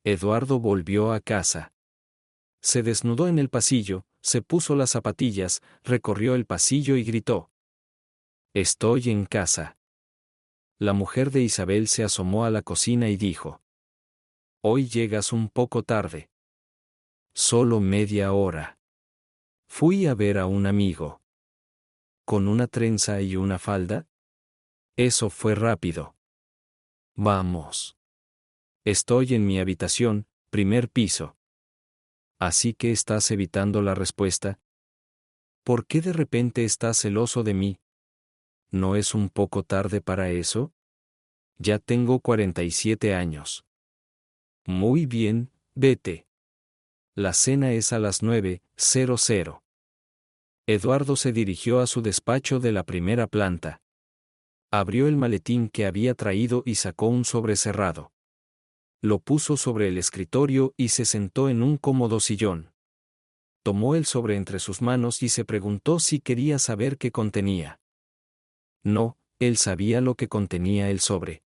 Eduardo volvió a casa. Se desnudó en el pasillo, se puso las zapatillas, recorrió el pasillo y gritó: «Estoy en casa». La mujer de Isabel se asomó a la cocina y dijo: «Hoy llegas un poco tarde». «Solo media hora. Fui a ver a un amigo». «¿Con una trenza y una falda?» «Eso fue rápido». «Vamos». «Estoy en mi habitación, primer piso». «¿Así que estás evitando la respuesta? ¿Por qué de repente estás celoso de mí? ¿No es un poco tarde para eso? Ya tengo 47 años». «Muy bien, vete. La cena es a las 9:00. Eduardo se dirigió a su despacho de la primera planta. Abrió el maletín que había traído y sacó un sobre cerrado. Lo puso sobre el escritorio y se sentó en un cómodo sillón. Tomó el sobre entre sus manos y se preguntó si quería saber qué contenía. No, él sabía lo que contenía el sobre.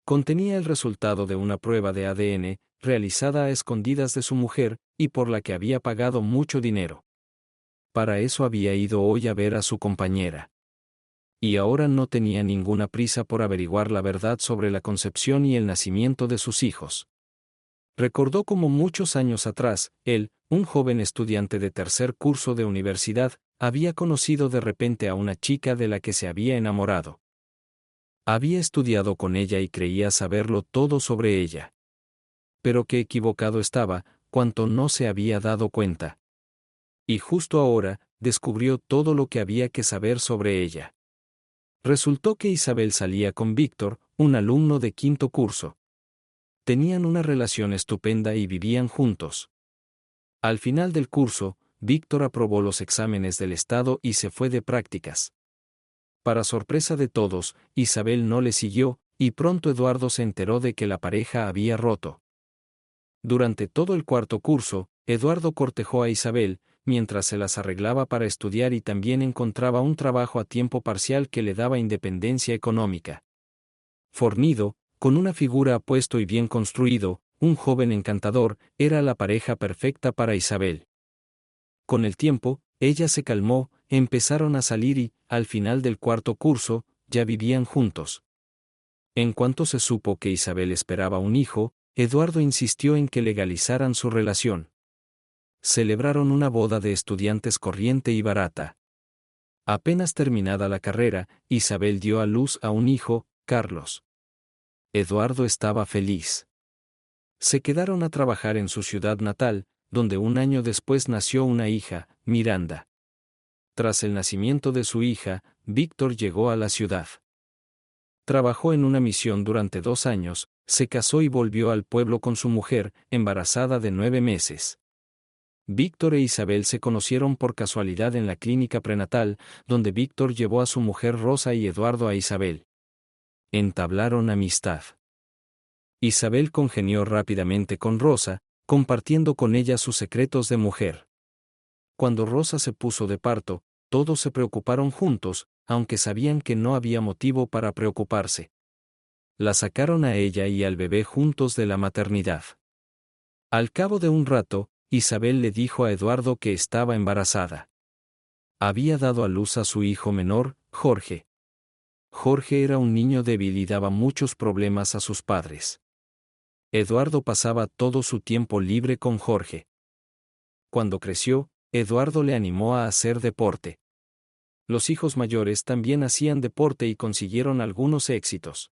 Contenía el resultado de una prueba de ADN, realizada a escondidas de su mujer, y por la que había pagado mucho dinero. Para eso había ido hoy a ver a su compañera. Y ahora no tenía ninguna prisa por averiguar la verdad sobre la concepción y el nacimiento de sus hijos. Recordó cómo muchos años atrás, él, un joven estudiante de tercer curso de universidad, había conocido de repente a una chica de la que se había enamorado. Había estudiado con ella y creía saberlo todo sobre ella. Pero qué equivocado estaba, cuanto no se había dado cuenta. Y justo ahora, descubrió todo lo que había que saber sobre ella. Resultó que Isabel salía con Víctor, un alumno de quinto curso. Tenían una relación estupenda y vivían juntos. Al final del curso, Víctor aprobó los exámenes del Estado y se fue de prácticas. Para sorpresa de todos, Isabel no le siguió, y pronto Eduardo se enteró de que la pareja había roto. Durante todo el cuarto curso, Eduardo cortejó a Isabel, mientras se las arreglaba para estudiar y también encontraba un trabajo a tiempo parcial que le daba independencia económica. Fornido, con una figura apuesto y bien construido, un joven encantador, era la pareja perfecta para Isabel. Con el tiempo, ella se calmó, empezaron a salir y, al final del cuarto curso, ya vivían juntos. En cuanto se supo que Isabel esperaba un hijo, Eduardo insistió en que legalizaran su relación. Celebraron una boda de estudiantes corriente y barata. Apenas terminada la carrera, Isabel dio a luz a un hijo, Carlos. Eduardo estaba feliz. Se quedaron a trabajar en su ciudad natal, donde un año después nació una hija, Miranda. Tras el nacimiento de su hija, Víctor llegó a la ciudad. Trabajó en una misión durante 2 años, se casó y volvió al pueblo con su mujer, embarazada de 9 meses. Víctor e Isabel se conocieron por casualidad en la clínica prenatal, donde Víctor llevó a su mujer Rosa y Eduardo a Isabel. Entablaron amistad. Isabel congenió rápidamente con Rosa, compartiendo con ella sus secretos de mujer. Cuando Rosa se puso de parto, todos se preocuparon juntos, aunque sabían que no había motivo para preocuparse. La sacaron a ella y al bebé juntos de la maternidad. Al cabo de un rato, Isabel le dijo a Eduardo que estaba embarazada. Había dado a luz a su hijo menor, Jorge. Jorge era un niño débil y daba muchos problemas a sus padres. Eduardo pasaba todo su tiempo libre con Jorge. Cuando creció, Eduardo le animó a hacer deporte. Los hijos mayores también hacían deporte y consiguieron algunos éxitos.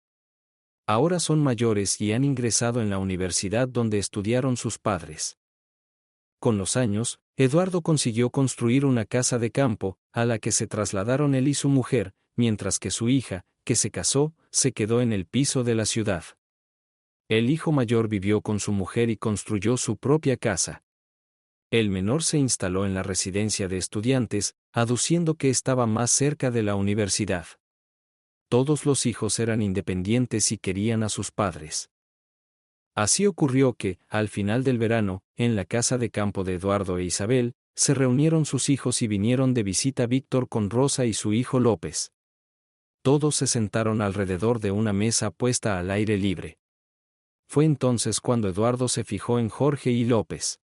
Ahora son mayores y han ingresado en la universidad donde estudiaron sus padres. Con los años, Eduardo consiguió construir una casa de campo, a la que se trasladaron él y su mujer, mientras que su hija, que se casó, se quedó en el piso de la ciudad. El hijo mayor vivió con su mujer y construyó su propia casa. El menor se instaló en la residencia de estudiantes, aduciendo que estaba más cerca de la universidad. Todos los hijos eran independientes y querían a sus padres. Así ocurrió que, al final del verano, en la casa de campo de Eduardo e Isabel, se reunieron sus hijos y vinieron de visita Víctor con Rosa y su hijo López. Todos se sentaron alrededor de una mesa puesta al aire libre. Fue entonces cuando Eduardo se fijó en Jorge y López.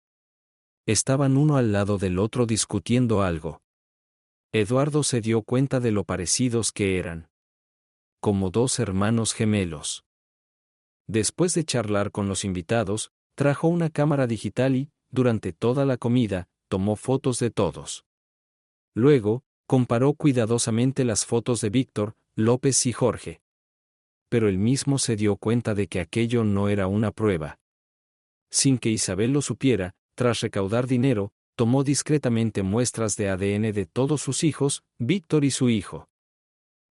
Estaban uno al lado del otro discutiendo algo. Eduardo se dio cuenta de lo parecidos que eran. Como dos hermanos gemelos. Después de charlar con los invitados, trajo una cámara digital y, durante toda la comida, tomó fotos de todos. Luego, comparó cuidadosamente las fotos de Víctor, López y Jorge. Pero él mismo se dio cuenta de que aquello no era una prueba. Sin que Isabel lo supiera, tras recaudar dinero, tomó discretamente muestras de ADN de todos sus hijos, Víctor y su hijo.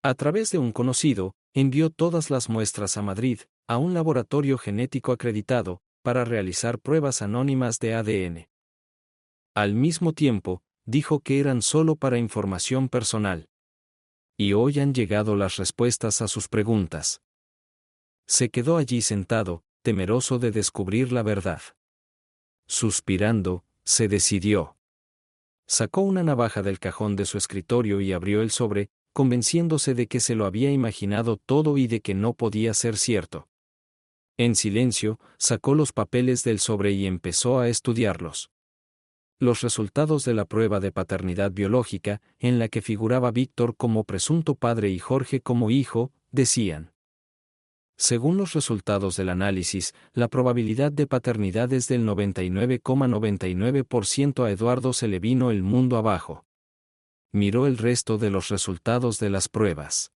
A través de un conocido, envió todas las muestras a Madrid, a un laboratorio genético acreditado, para realizar pruebas anónimas de ADN. Al mismo tiempo, dijo que eran solo para información personal. Y hoy han llegado las respuestas a sus preguntas. Se quedó allí sentado, temeroso de descubrir la verdad. Suspirando, se decidió. Sacó una navaja del cajón de su escritorio y abrió el sobre, convenciéndose de que se lo había imaginado todo y de que no podía ser cierto. En silencio, sacó los papeles del sobre y empezó a estudiarlos. Los resultados de la prueba de paternidad biológica, en la que figuraba Víctor como presunto padre y Jorge como hijo, decían: según los resultados del análisis, la probabilidad de paternidad es del 99,99%. A Eduardo se le vino el mundo abajo. Miró el resto de los resultados de las pruebas.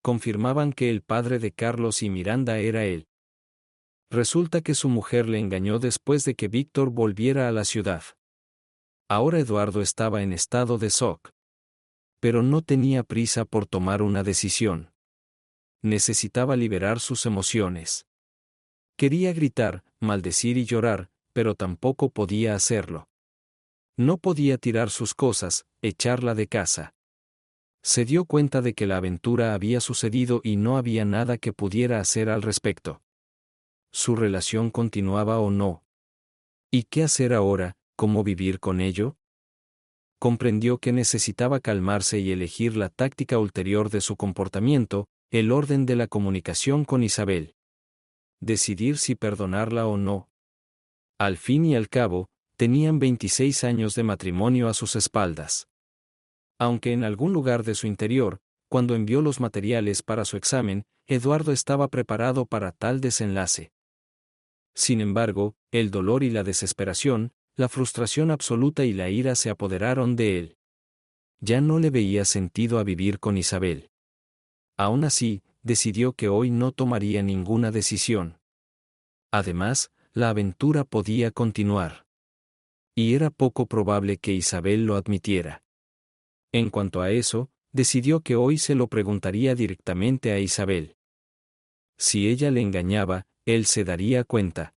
Confirmaban que el padre de Carlos y Miranda era él. Resulta que su mujer le engañó después de que Víctor volviera a la ciudad. Ahora Eduardo estaba en estado de shock. Pero no tenía prisa por tomar una decisión. Necesitaba liberar sus emociones. Quería gritar, maldecir y llorar, pero tampoco podía hacerlo. No podía tirar sus cosas, echarla de casa. Se dio cuenta de que la aventura había sucedido y no había nada que pudiera hacer al respecto. ¿Su relación continuaba o no? ¿Y qué hacer ahora? ¿Cómo vivir con ello? Comprendió que necesitaba calmarse y elegir la táctica ulterior de su comportamiento, el orden de la comunicación con Isabel. Decidir si perdonarla o no. Al fin y al cabo, tenían 26 años de matrimonio a sus espaldas. Aunque en algún lugar de su interior, cuando envió los materiales para su examen, Eduardo estaba preparado para tal desenlace. Sin embargo, el dolor y la desesperación, la frustración absoluta y la ira se apoderaron de él. Ya no le veía sentido a vivir con Isabel. Aún así, decidió que hoy no tomaría ninguna decisión. Además, la aventura podía continuar. Y era poco probable que Isabel lo admitiera. En cuanto a eso, decidió que hoy se lo preguntaría directamente a Isabel. Si ella le engañaba, él se daría cuenta.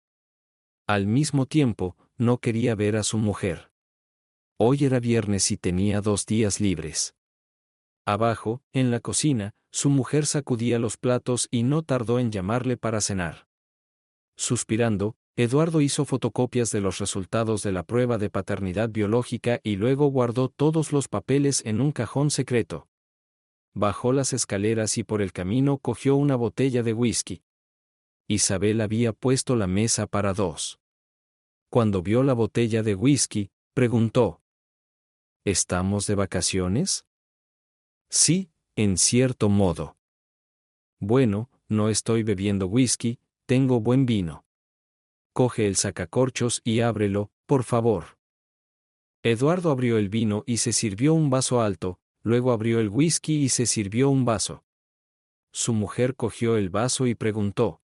Al mismo tiempo, no quería ver a su mujer. Hoy era viernes y tenía 2 días libres. Abajo, en la cocina, su mujer sacudía los platos y no tardó en llamarle para cenar. Suspirando, Eduardo hizo fotocopias de los resultados de la prueba de paternidad biológica y luego guardó todos los papeles en un cajón secreto. Bajó las escaleras y por el camino cogió una botella de whisky. Isabel había puesto la mesa para 2. Cuando vio la botella de whisky, preguntó: ¿estamos de vacaciones? Sí, en cierto modo. Bueno, no estoy bebiendo whisky, tengo buen vino. Coge el sacacorchos y ábrelo, por favor. Eduardo abrió el vino y se sirvió un vaso alto, luego abrió el whisky y se sirvió un vaso. Su mujer cogió el vaso y preguntó: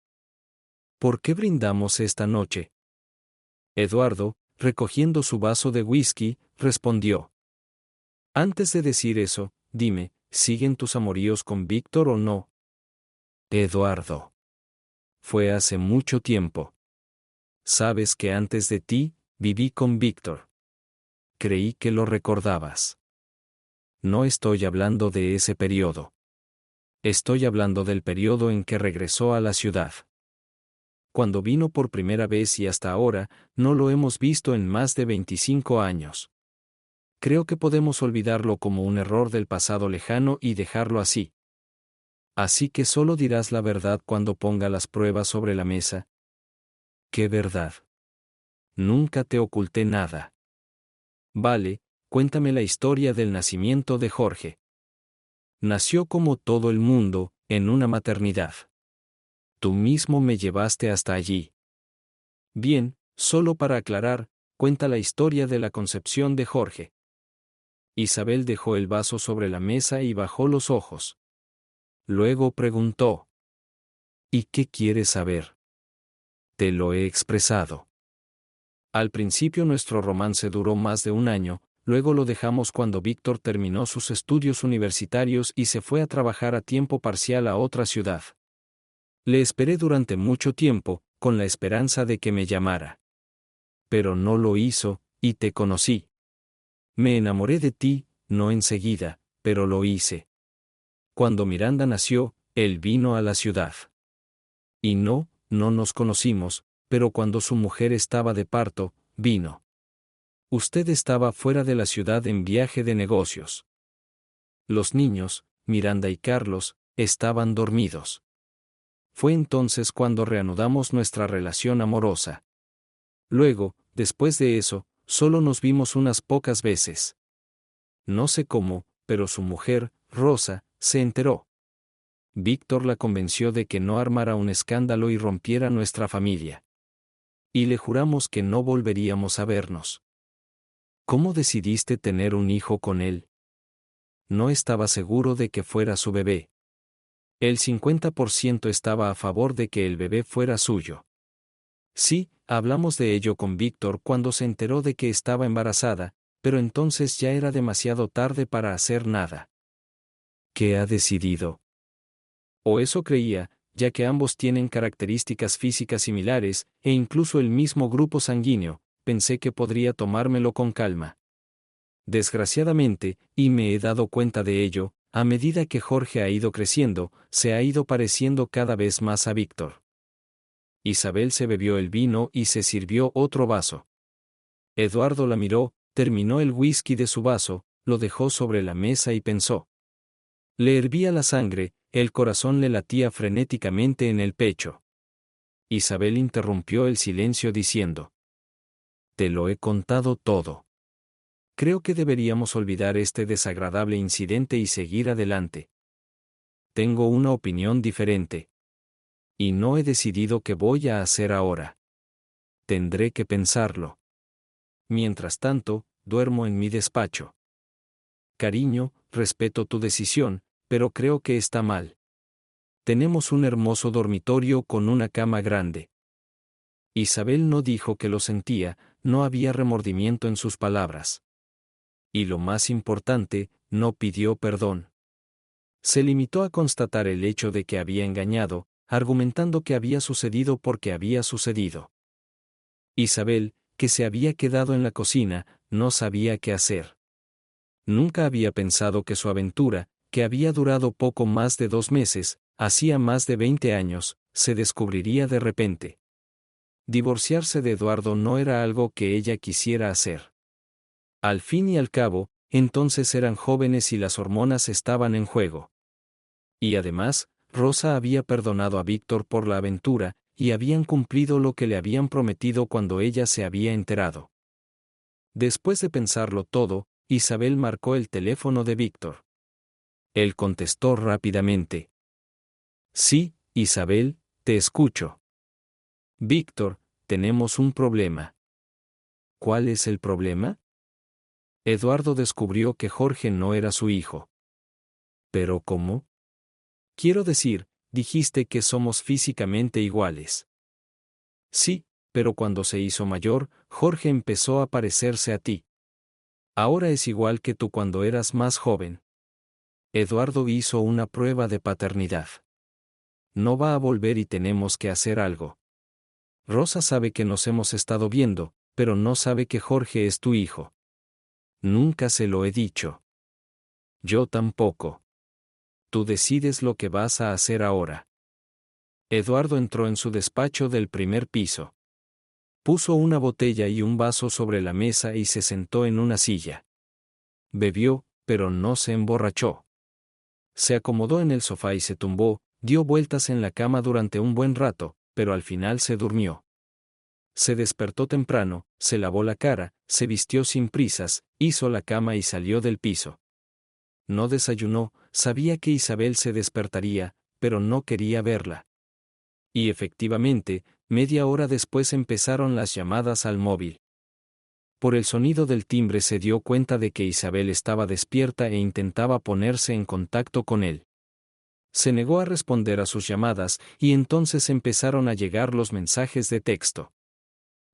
¿por qué brindamos esta noche? Eduardo, recogiendo su vaso de whisky, respondió: antes de decir eso, dime, ¿siguen tus amoríos con Víctor o no? Eduardo. Fue hace mucho tiempo. Sabes que antes de ti, viví con Víctor. Creí que lo recordabas. No estoy hablando de ese periodo. Estoy hablando del periodo en que regresó a la ciudad. Cuando vino por primera vez y hasta ahora, no lo hemos visto en más de 25 años. Creo que podemos olvidarlo como un error del pasado lejano y dejarlo así. Así que solo dirás la verdad cuando ponga las pruebas sobre la mesa, ¡Qué verdad! Nunca te oculté nada. Vale, cuéntame la historia del nacimiento de Jorge. Nació como todo el mundo, en una maternidad. Tú mismo me llevaste hasta allí. Bien, solo para aclarar, cuenta la historia de la concepción de Jorge. Isabel dejó el vaso sobre la mesa y bajó los ojos. Luego preguntó: ¿Y qué quieres saber? Te lo he expresado. Al principio nuestro romance duró más de un año, luego lo dejamos cuando Víctor terminó sus estudios universitarios y se fue a trabajar a tiempo parcial a otra ciudad. Le esperé durante mucho tiempo, con la esperanza de que me llamara. Pero no lo hizo, y te conocí. Me enamoré de ti, no enseguida, pero lo hice. Cuando Miranda nació, él vino a la ciudad. Y no nos conocimos, pero cuando su mujer estaba de parto, vino. Usted estaba fuera de la ciudad en viaje de negocios. Los niños, Miranda y Carlos, estaban dormidos. Fue entonces cuando reanudamos nuestra relación amorosa. Luego, después de eso, solo nos vimos unas pocas veces. No sé cómo, pero su mujer, Rosa, se enteró. Víctor la convenció de que no armara un escándalo y rompiera nuestra familia. Y le juramos que no volveríamos a vernos. ¿Cómo decidiste tener un hijo con él? No estaba seguro de que fuera su bebé. El 50% estaba a favor de que el bebé fuera suyo. Sí, hablamos de ello con Víctor cuando se enteró de que estaba embarazada, pero entonces ya era demasiado tarde para hacer nada. ¿Qué ha decidido? O eso creía, ya que ambos tienen características físicas similares, e incluso el mismo grupo sanguíneo, pensé que podría tomármelo con calma. Desgraciadamente, y me he dado cuenta de ello, a medida que Jorge ha ido creciendo, se ha ido pareciendo cada vez más a Víctor. Isabel se bebió el vino y se sirvió otro vaso. Eduardo la miró, terminó el whisky de su vaso, lo dejó sobre la mesa y pensó. Le hervía la sangre, el corazón le latía frenéticamente en el pecho. Isabel interrumpió el silencio diciendo: Te lo he contado todo. Creo que deberíamos olvidar este desagradable incidente y seguir adelante. Tengo una opinión diferente. Y no he decidido qué voy a hacer ahora. Tendré que pensarlo. Mientras tanto, duermo en mi despacho. Cariño, respeto tu decisión, pero creo que está mal. Tenemos un hermoso dormitorio con una cama grande. Isabel no dijo que lo sentía, no había remordimiento en sus palabras. Y lo más importante, no pidió perdón. Se limitó a constatar el hecho de que había engañado, argumentando que había sucedido porque había sucedido. Isabel, que se había quedado en la cocina, no sabía qué hacer. Nunca había pensado que su aventura, que había durado poco más de 2 meses, hacía más de 20 años, se descubriría de repente. Divorciarse de Eduardo no era algo que ella quisiera hacer. Al fin y al cabo, entonces eran jóvenes y las hormonas estaban en juego. Y además, Rosa había perdonado a Víctor por la aventura, y habían cumplido lo que le habían prometido cuando ella se había enterado. Después de pensarlo todo, Isabel marcó el teléfono de Víctor. Él contestó rápidamente. Sí, Isabel, te escucho. Víctor, tenemos un problema. ¿Cuál es el problema? Eduardo descubrió que Jorge no era su hijo. ¿Pero cómo? Quiero decir, dijiste que somos físicamente iguales. Sí, pero cuando se hizo mayor, Jorge empezó a parecerse a ti. Ahora es igual que tú cuando eras más joven. Eduardo hizo una prueba de paternidad. No va a volver y tenemos que hacer algo. Rosa sabe que nos hemos estado viendo, pero no sabe que Jorge es tu hijo. Nunca se lo he dicho. Yo tampoco. Tú decides lo que vas a hacer ahora. Eduardo entró en su despacho del primer piso. Puso una botella y un vaso sobre la mesa y se sentó en una silla. Bebió, pero no se emborrachó. Se acomodó en el sofá y se tumbó, dio vueltas en la cama durante un buen rato, pero al final se durmió. Se despertó temprano, se lavó la cara, se vistió sin prisas, hizo la cama y salió del piso. No desayunó, sabía que Isabel se despertaría, pero no quería verla. Y efectivamente, media hora después empezaron las llamadas al móvil. Por el sonido del timbre se dio cuenta de que Isabel estaba despierta e intentaba ponerse en contacto con él. Se negó a responder a sus llamadas y entonces empezaron a llegar los mensajes de texto.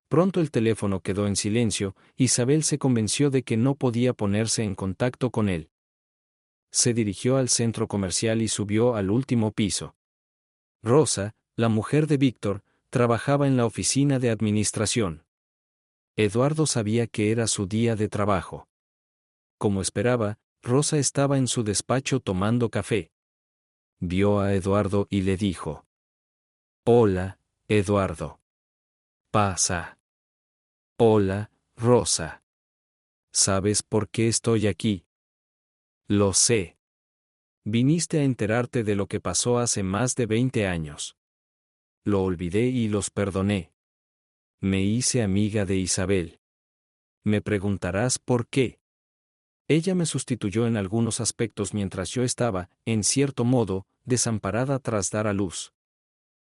Pronto el teléfono quedó en silencio, Isabel se convenció de que no podía ponerse en contacto con él. Se dirigió al centro comercial y subió al último piso. Rosa, la mujer de Víctor, trabajaba en la oficina de administración. Eduardo sabía que era su día de trabajo. Como esperaba, Rosa estaba en su despacho tomando café. Vio a Eduardo y le dijo: «Hola, Eduardo». «Pasa». «Hola, Rosa». «¿Sabes por qué estoy aquí?» «Lo sé. Viniste a enterarte de lo que pasó hace más de 20 años. Lo olvidé y los perdoné. Me hice amiga de Isabel. Me preguntarás por qué. Ella me sustituyó en algunos aspectos mientras yo estaba, en cierto modo, desamparada tras dar a luz.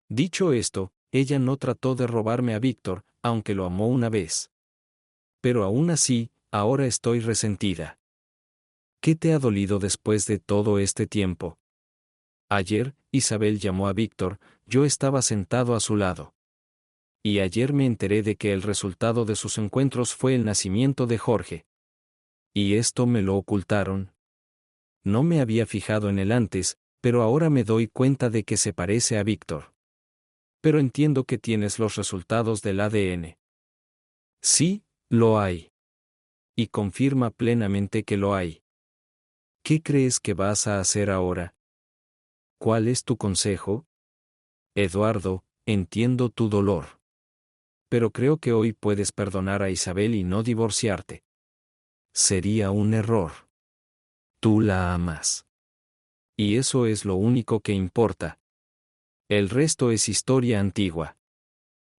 Dicho esto, ella no trató de robarme a Víctor, aunque lo amó una vez. Pero aún así, ahora estoy resentida. ¿Qué te ha dolido después de todo este tiempo? Ayer, Isabel llamó a Víctor, yo estaba sentado a su lado. Y ayer me enteré de que el resultado de sus encuentros fue el nacimiento de Jorge. Y esto me lo ocultaron. No me había fijado en él antes, pero ahora me doy cuenta de que se parece a Víctor. Pero entiendo que tienes los resultados del ADN. Sí, lo hay. Y confirma plenamente que lo hay. ¿Qué crees que vas a hacer ahora? ¿Cuál es tu consejo? Eduardo, entiendo tu dolor. Pero creo que hoy puedes perdonar a Isabel y no divorciarte. Sería un error. Tú la amas. Y eso es lo único que importa. El resto es historia antigua.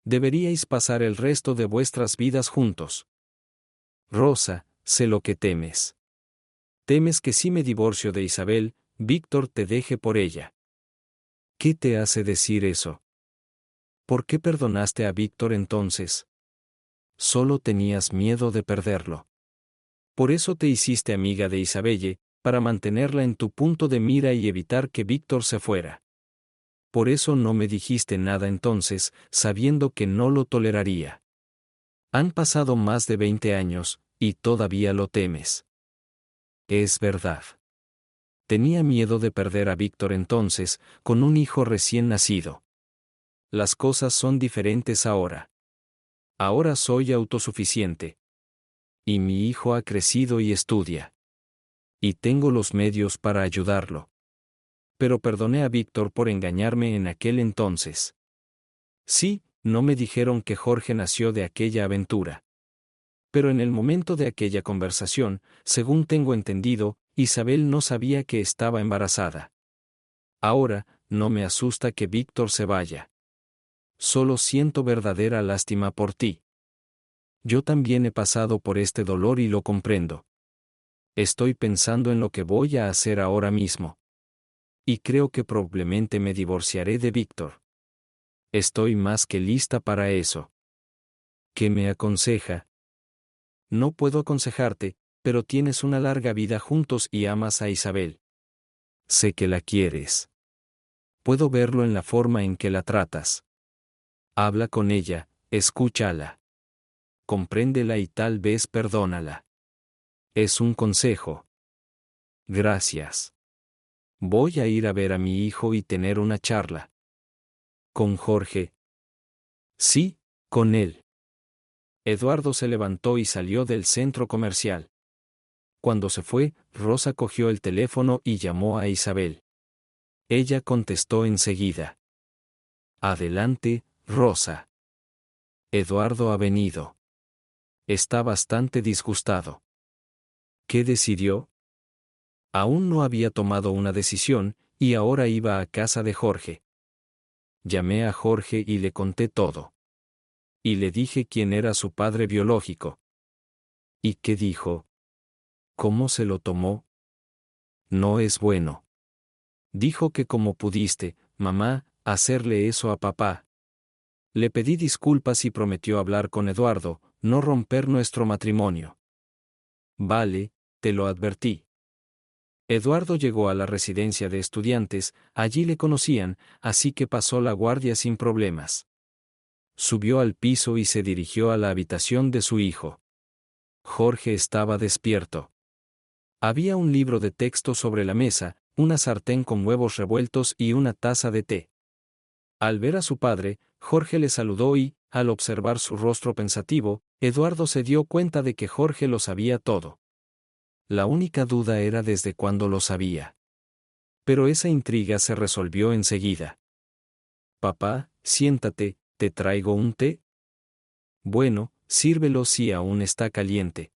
Deberíais pasar el resto de vuestras vidas juntos. Rosa, sé lo que temes. Temes que si me divorcio de Isabel, Víctor te deje por ella. ¿Qué te hace decir eso? ¿Por qué perdonaste a Víctor entonces? Solo tenías miedo de perderlo. Por eso te hiciste amiga de Isabelle, para mantenerla en tu punto de mira y evitar que Víctor se fuera. Por eso no me dijiste nada entonces, sabiendo que no lo toleraría. Han pasado más de 20 años, y todavía lo temes. Es verdad. Tenía miedo de perder a Víctor entonces, con un hijo recién nacido. Las cosas son diferentes ahora. Ahora soy autosuficiente. Y mi hijo ha crecido y estudia. Y tengo los medios para ayudarlo. Pero perdoné a Víctor por engañarme en aquel entonces. Sí, no me dijeron que Jorge nació de aquella aventura. Pero en el momento de aquella conversación, según tengo entendido, Isabel no sabía que estaba embarazada. Ahora, no me asusta que Víctor se vaya. Solo siento verdadera lástima por ti. Yo también he pasado por este dolor y lo comprendo. Estoy pensando en lo que voy a hacer ahora mismo. Y creo que probablemente me divorciaré de Víctor. Estoy más que lista para eso. ¿Qué me aconseja? No puedo aconsejarte, pero tienes una larga vida juntos y amas a Isabel. Sé que la quieres. Puedo verlo en la forma en que la tratas. Habla con ella, escúchala. Compréndela y tal vez perdónala. Es un consejo. Gracias. Voy a ir a ver a mi hijo y tener una charla. ¿Con Jorge? Sí, con él. Eduardo se levantó y salió del centro comercial. Cuando se fue, Rosa cogió el teléfono y llamó a Isabel. Ella contestó enseguida. Adelante, Rosa. Eduardo ha venido. Está bastante disgustado. ¿Qué decidió? Aún no había tomado una decisión, y ahora iba a casa de Jorge. Llamé a Jorge y le conté todo. Y le dije quién era su padre biológico. ¿Y qué dijo? ¿Cómo se lo tomó? No es bueno. Dijo que como pudiste, mamá, hacerle eso a papá. Le pedí disculpas y prometió hablar con Eduardo, no romper nuestro matrimonio. Vale, te lo advertí. Eduardo llegó a la residencia de estudiantes, allí le conocían, así que pasó la guardia sin problemas. Subió al piso y se dirigió a la habitación de su hijo. Jorge estaba despierto. Había un libro de texto sobre la mesa, una sartén con huevos revueltos y una taza de té. Al ver a su padre, Jorge le saludó y, al observar su rostro pensativo, Eduardo se dio cuenta de que Jorge lo sabía todo. La única duda era desde cuándo lo sabía. Pero esa intriga se resolvió enseguida. Papá, siéntate, ¿te traigo un té? Bueno, sírvelo si aún está caliente.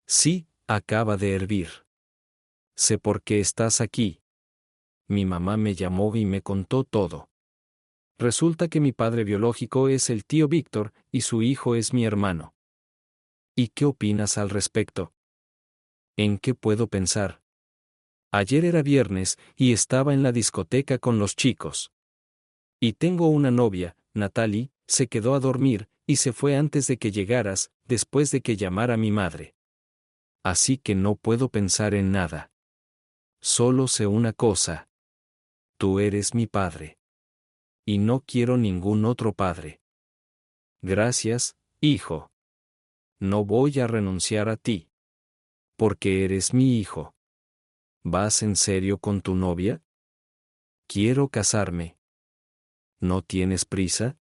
Sí, acaba de hervir. Sé por qué estás aquí. Mi mamá me llamó y me contó todo. Resulta que mi padre biológico es el tío Víctor, y su hijo es mi hermano. ¿Y qué opinas al respecto? ¿En qué puedo pensar? Ayer era viernes, y estaba en la discoteca con los chicos. Y tengo una novia, Natalie, se quedó a dormir, y se fue antes de que llegaras, después de que llamara mi madre. Así que no puedo pensar en nada. Solo sé una cosa. Tú eres mi padre. Y no quiero ningún otro padre. Gracias, hijo. No voy a renunciar a ti. Porque eres mi hijo. ¿Vas en serio con tu novia? Quiero casarme. ¿No tienes prisa?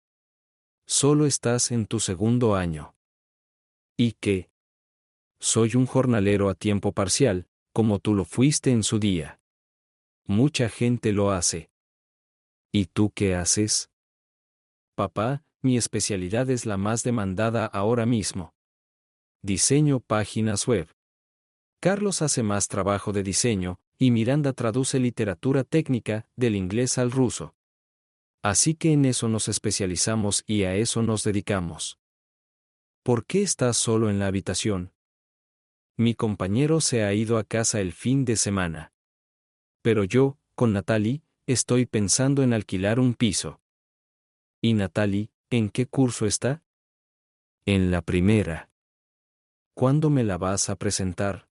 Solo estás en tu segundo año. ¿Y qué? Soy un jornalero a tiempo parcial, como tú lo fuiste en su día. Mucha gente lo hace. ¿Y tú qué haces? Papá, mi especialidad es la más demandada ahora mismo. Diseño páginas web. Carlos hace más trabajo de diseño, y Miranda traduce literatura técnica del inglés al ruso. Así que en eso nos especializamos y a eso nos dedicamos. ¿Por qué estás solo en la habitación? Mi compañero se ha ido a casa el fin de semana. Pero yo, con Natalie, estoy pensando en alquilar un piso. ¿Y Natalie, en qué curso está? En la primera. ¿Cuándo me la vas a presentar?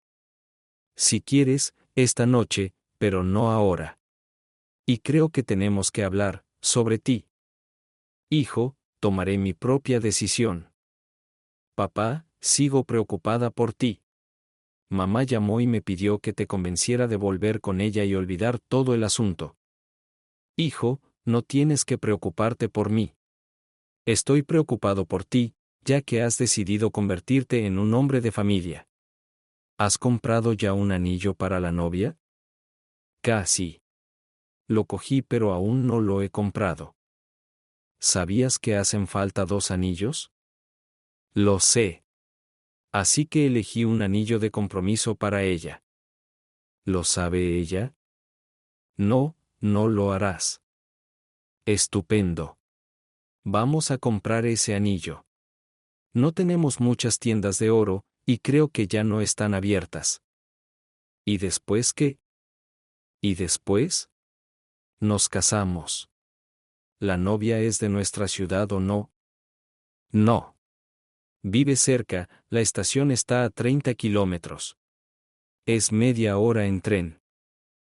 Si quieres, esta noche, pero no ahora. Y creo que tenemos que hablar sobre ti. Hijo, tomaré mi propia decisión. Papá, sigo preocupada por ti. Mamá llamó y me pidió que te convenciera de volver con ella y olvidar todo el asunto. Hijo, no tienes que preocuparte por mí. Estoy preocupado por ti, ya que has decidido convertirte en un hombre de familia. ¿Has comprado ya un anillo para la novia? Casi. Lo cogí pero aún no lo he comprado. ¿Sabías que hacen falta 2 anillos? Lo sé. Así que elegí un anillo de compromiso para ella. ¿Lo sabe ella? No, no lo harás. Estupendo. Vamos a comprar ese anillo. No tenemos muchas tiendas de oro, y creo que ya no están abiertas. ¿Y después qué? ¿Y después? Nos casamos. ¿La novia es de nuestra ciudad o no? No. Vive cerca, la estación está a 30 kilómetros. Es media hora en tren.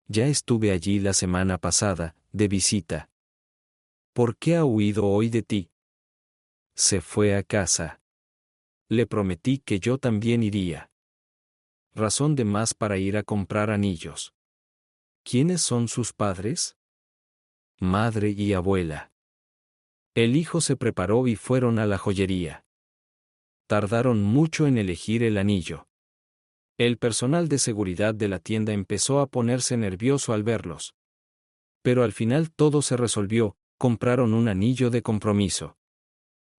Ya estuve allí la semana pasada, de visita. ¿Por qué ha huido hoy de ti? Se fue a casa. Le prometí que yo también iría. Razón de más para ir a comprar anillos. ¿Quiénes son sus padres? Madre y abuela. El hijo se preparó y fueron a la joyería. Tardaron mucho en elegir el anillo. El personal de seguridad de la tienda empezó a ponerse nervioso al verlos. Pero al final todo se resolvió, compraron un anillo de compromiso.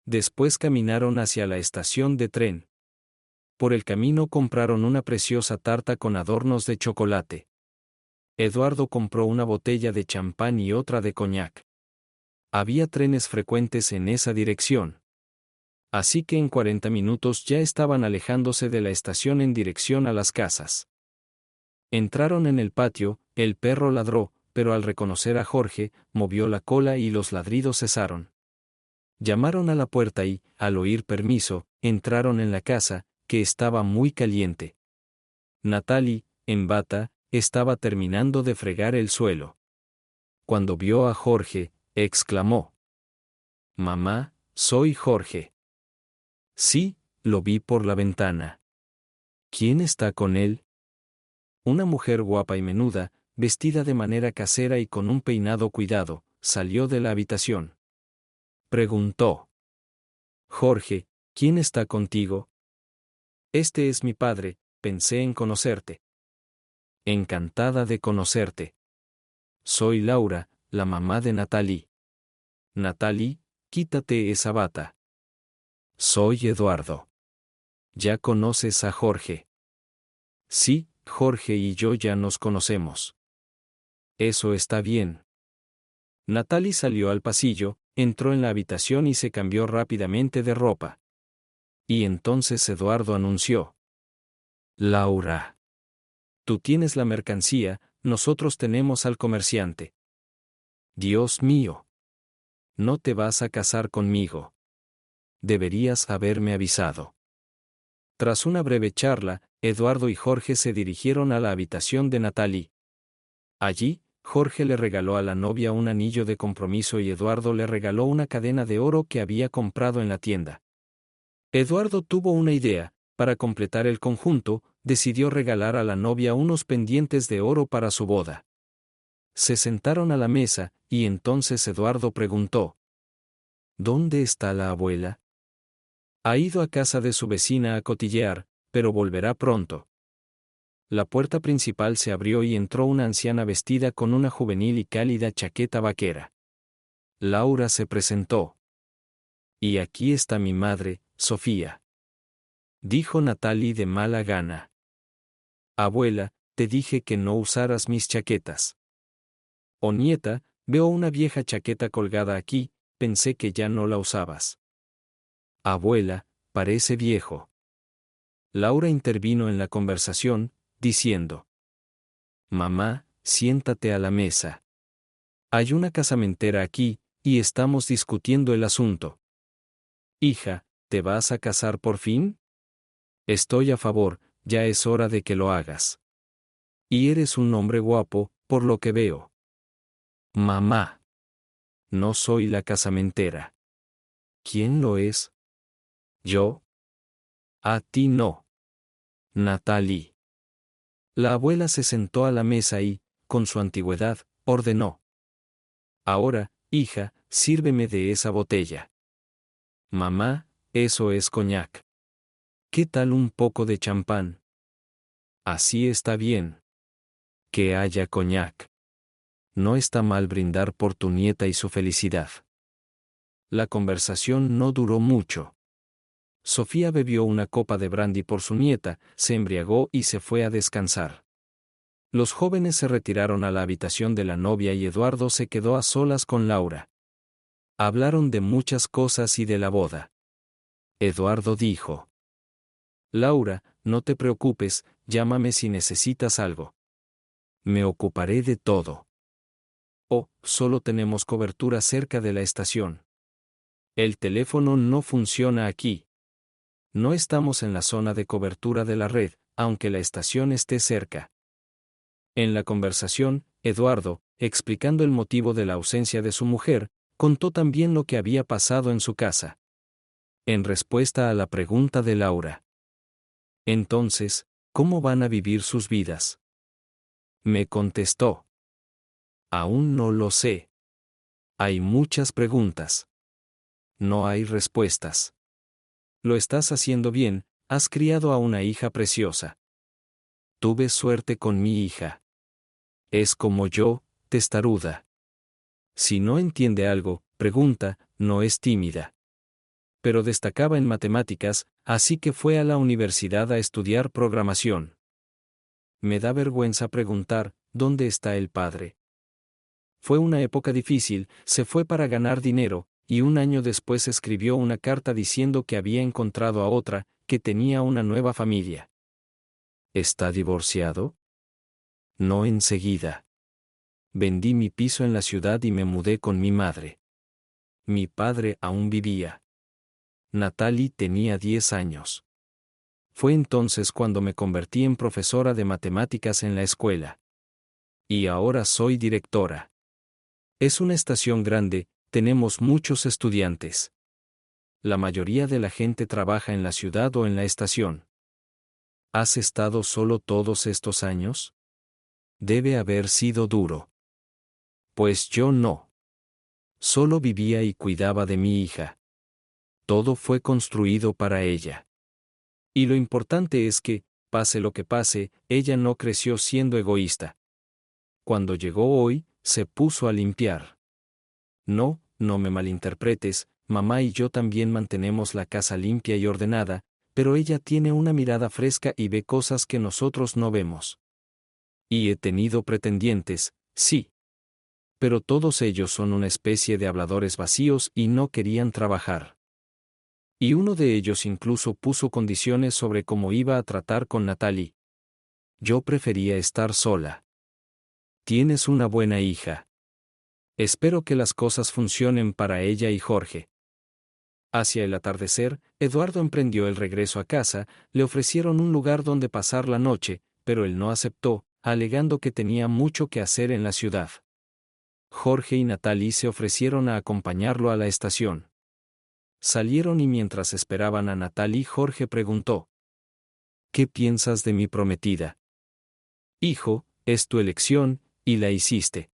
Después caminaron hacia la estación de tren. Por el camino compraron una preciosa tarta con adornos de chocolate. Eduardo compró una botella de champán y otra de coñac. Había trenes frecuentes en esa dirección. Así que en 40 minutos ya estaban alejándose de la estación en dirección a las casas. Entraron en el patio, el perro ladró, pero al reconocer a Jorge, movió la cola y los ladridos cesaron. Llamaron a la puerta y, al oír permiso, entraron en la casa, que estaba muy caliente. Natalie, en bata, estaba terminando de fregar el suelo. Cuando vio a Jorge, exclamó: «Mamá, soy Jorge». «Sí, lo vi por la ventana». «¿Quién está con él?» Una mujer guapa y menuda, vestida de manera casera y con un peinado cuidado, salió de la habitación. Preguntó: «Jorge, ¿quién está contigo?» «Este es mi padre, pensé en conocerte». «Encantada de conocerte. Soy Laura, la mamá de Natalie». «Natalie, quítate esa bata». «Soy Eduardo». «¿Ya conoces a Jorge?» «Sí, Jorge y yo ya nos conocemos». «Eso está bien». Natalie salió al pasillo, entró en la habitación y se cambió rápidamente de ropa. Y entonces Eduardo anunció: «Laura, tú tienes la mercancía, nosotros tenemos al comerciante». «Dios mío. No te vas a casar conmigo. Deberías haberme avisado». Tras una breve charla, Eduardo y Jorge se dirigieron a la habitación de Natalie. Allí, Jorge le regaló a la novia un anillo de compromiso y Eduardo le regaló una cadena de oro que había comprado en la tienda. Eduardo tuvo una idea: para completar el conjunto, decidió regalar a la novia unos pendientes de oro para su boda. Se sentaron a la mesa, y entonces Eduardo preguntó: «¿Dónde está la abuela?» «Ha ido a casa de su vecina a cotillear, pero volverá pronto». La puerta principal se abrió y entró una anciana vestida con una juvenil y cálida chaqueta vaquera. Laura se presentó. «Y aquí está mi madre, Sofía», dijo Natalie de mala gana. «Abuela, te dije que no usaras mis chaquetas». «Oh nieta, veo una vieja chaqueta colgada aquí, pensé que ya no la usabas». «Abuela, parece viejo». Laura intervino en la conversación, diciendo: «Mamá, siéntate a la mesa. Hay una casamentera aquí, y estamos discutiendo el asunto». «Hija, ¿te vas a casar por fin?» «Estoy a favor, ya es hora de que lo hagas. Y eres un hombre guapo, por lo que veo». «Mamá. No soy la casamentera». «¿Quién lo es?» «Yo». «A ti no. Natalie». La abuela se sentó a la mesa y, con su antigüedad, ordenó: «Ahora, hija, sírveme de esa botella». «Mamá, eso es coñac». «¿Qué tal un poco de champán?» «Así está bien. Que haya coñac. No está mal brindar por tu nieta y su felicidad». La conversación no duró mucho. Sofía bebió una copa de brandy por su nieta, se embriagó y se fue a descansar. Los jóvenes se retiraron a la habitación de la novia y Eduardo se quedó a solas con Laura. Hablaron de muchas cosas y de la boda. Eduardo dijo: «Laura, no te preocupes, llámame si necesitas algo. Me ocuparé de todo». «Oh, solo tenemos cobertura cerca de la estación. El teléfono no funciona aquí. No estamos en la zona de cobertura de la red, aunque la estación esté cerca». En la conversación, Eduardo, explicando el motivo de la ausencia de su mujer, contó también lo que había pasado en su casa. En respuesta a la pregunta de Laura: «Entonces, ¿cómo van a vivir sus vidas?», me contestó: «Aún no lo sé. Hay muchas preguntas. No hay respuestas. Lo estás haciendo bien, has criado a una hija preciosa». «Tuve suerte con mi hija. Es como yo, testaruda. Si no entiende algo, pregunta, no es tímida. Pero destacaba en matemáticas, así que fue a la universidad a estudiar programación. Me da vergüenza preguntar, ¿dónde está el padre?». Fue una época difícil, se fue para ganar dinero, y un año después escribió una carta diciendo que había encontrado a otra, que tenía una nueva familia. ¿Está divorciado? No enseguida. Vendí mi piso en la ciudad y me mudé con mi madre. Mi padre aún vivía. Natalie tenía 10 años. Fue entonces cuando me convertí en profesora de matemáticas en la escuela. Y ahora soy directora. Es una estación grande, tenemos muchos estudiantes. La mayoría de la gente trabaja en la ciudad o en la estación. ¿Has estado solo todos estos años? Debe haber sido duro. Pues yo no. Solo vivía y cuidaba de mi hija. Todo fue construido para ella. Y lo importante es que, pase lo que pase, ella no creció siendo egoísta. Cuando llegó hoy, se puso a limpiar. No, no me malinterpretes, mamá y yo también mantenemos la casa limpia y ordenada, pero ella tiene una mirada fresca y ve cosas que nosotros no vemos. Y he tenido pretendientes, sí. Pero todos ellos son una especie de habladores vacíos y no querían trabajar. Y uno de ellos incluso puso condiciones sobre cómo iba a tratar con Natalie. Yo prefería estar sola. Tienes una buena hija. Espero que las cosas funcionen para ella y Jorge. Hacia el atardecer, Eduardo emprendió el regreso a casa, le ofrecieron un lugar donde pasar la noche, pero él no aceptó, alegando que tenía mucho que hacer en la ciudad. Jorge y Natalie se ofrecieron a acompañarlo a la estación. Salieron y mientras esperaban a Natalie, Jorge preguntó: ¿Qué piensas de mi prometida? Hijo, es tu elección, y la hiciste.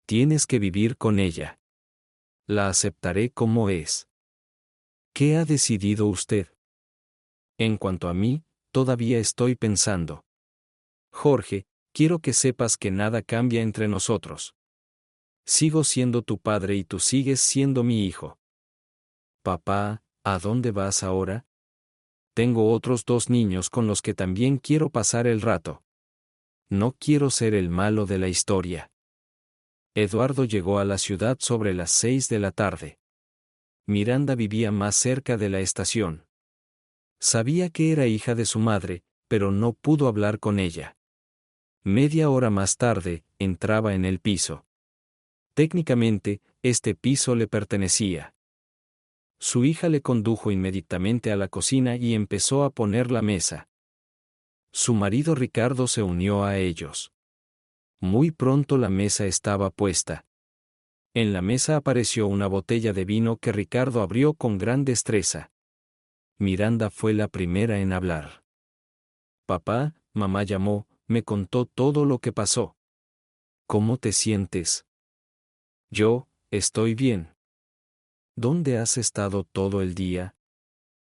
Tienes que vivir con ella. La aceptaré como es. ¿Qué ha decidido usted? En cuanto a mí, todavía estoy pensando. Jorge, quiero que sepas que nada cambia entre nosotros. Sigo siendo tu padre y tú sigues siendo mi hijo. Papá, ¿a dónde vas ahora? Tengo otros 2 niños con los que también quiero pasar el rato. No quiero ser el malo de la historia. Eduardo llegó a la ciudad sobre las 6 de la tarde. Miranda vivía más cerca de la estación. Sabía que era hija de su madre, pero no pudo hablar con ella. Media hora más tarde, entraba en el piso. Técnicamente, este piso le pertenecía. Su hija le condujo inmediatamente a la cocina y empezó a poner la mesa. Su marido Ricardo se unió a ellos. Muy pronto la mesa estaba puesta. En la mesa apareció una botella de vino que Ricardo abrió con gran destreza. Miranda fue la primera en hablar. Papá, mamá llamó, me contó todo lo que pasó. ¿Cómo te sientes? Yo, estoy bien. ¿Dónde has estado todo el día?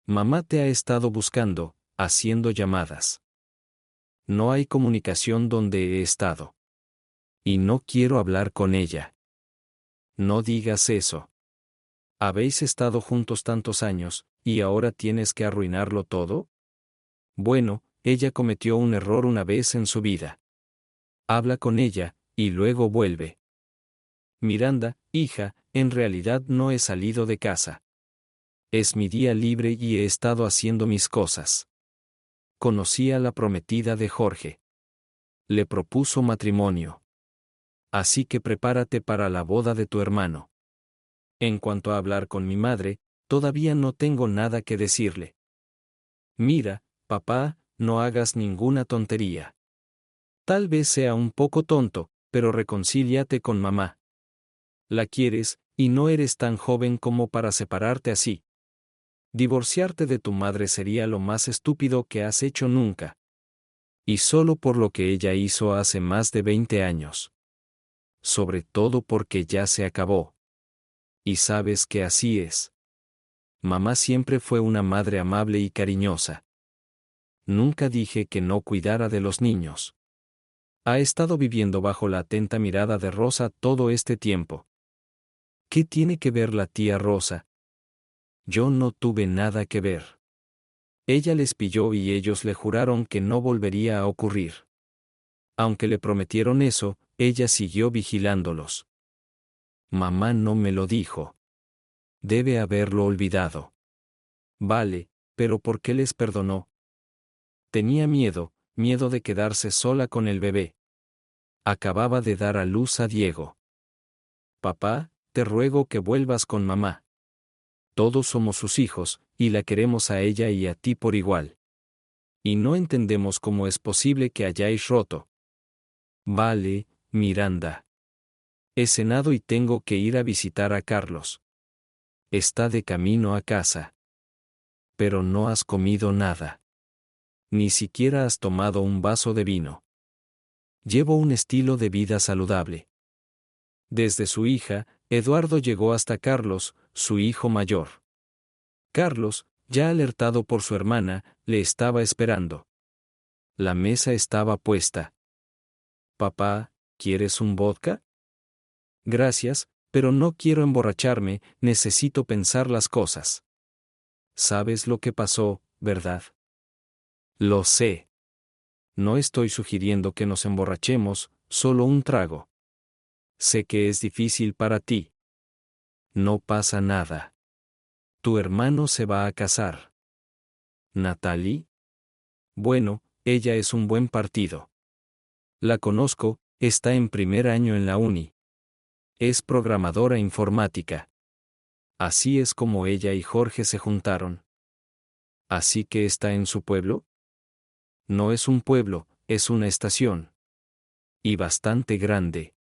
Mamá te ha estado buscando, haciendo llamadas. No hay comunicación donde he estado. Y no quiero hablar con ella. No digas eso. Habéis estado juntos tantos años, ¿y ahora tienes que arruinarlo todo? Bueno, ella cometió un error una vez en su vida. Habla con ella, y luego vuelve. Miranda, hija, en realidad no he salido de casa. Es mi día libre y he estado haciendo mis cosas. Conocí a la prometida de Jorge. Le propuso matrimonio. Así que prepárate para la boda de tu hermano. En cuanto a hablar con mi madre, todavía no tengo nada que decirle. Mira, papá, no hagas ninguna tontería. Tal vez sea un poco tonto, pero reconcíliate con mamá. La quieres, y no eres tan joven como para separarte así. Divorciarte de tu madre sería lo más estúpido que has hecho nunca. Y solo por lo que ella hizo hace más de 20 años. Sobre todo porque ya se acabó. Y sabes que así es. Mamá siempre fue una madre amable y cariñosa. Nunca dije que no cuidara de los niños. Ha estado viviendo bajo la atenta mirada de Rosa todo este tiempo. ¿Qué tiene que ver la tía Rosa? Yo no tuve nada que ver. Ella les pilló y ellos le juraron que no volvería a ocurrir. Aunque le prometieron eso, ella siguió vigilándolos. Mamá no me lo dijo. Debe haberlo olvidado. Vale, pero ¿por qué les perdonó? Tenía miedo de quedarse sola con el bebé. Acababa de dar a luz a Diego. Papá, te ruego que vuelvas con mamá. Todos somos sus hijos, y la queremos a ella y a ti por igual. Y no entendemos cómo es posible que hayáis roto. Vale, Miranda. He cenado y tengo que ir a visitar a Carlos. Está de camino a casa. Pero no has comido nada. Ni siquiera has tomado un vaso de vino. Llevo un estilo de vida saludable. Desde su hija, Eduardo llegó hasta Carlos, su hijo mayor. Carlos, ya alertado por su hermana, le estaba esperando. La mesa estaba puesta. Papá, ¿quieres un vodka? Gracias, pero no quiero emborracharme, necesito pensar las cosas. ¿Sabes lo que pasó, verdad? Lo sé. No estoy sugiriendo que nos emborrachemos, solo un trago. Sé que es difícil para ti. No pasa nada. Tu hermano se va a casar. ¿Natalie? Bueno, ella es un buen partido. La conozco, está en primer año en la uni. Es programadora informática. Así es como ella y Jorge se juntaron. ¿Así que está en su pueblo? No es un pueblo, es una estación. Y bastante grande.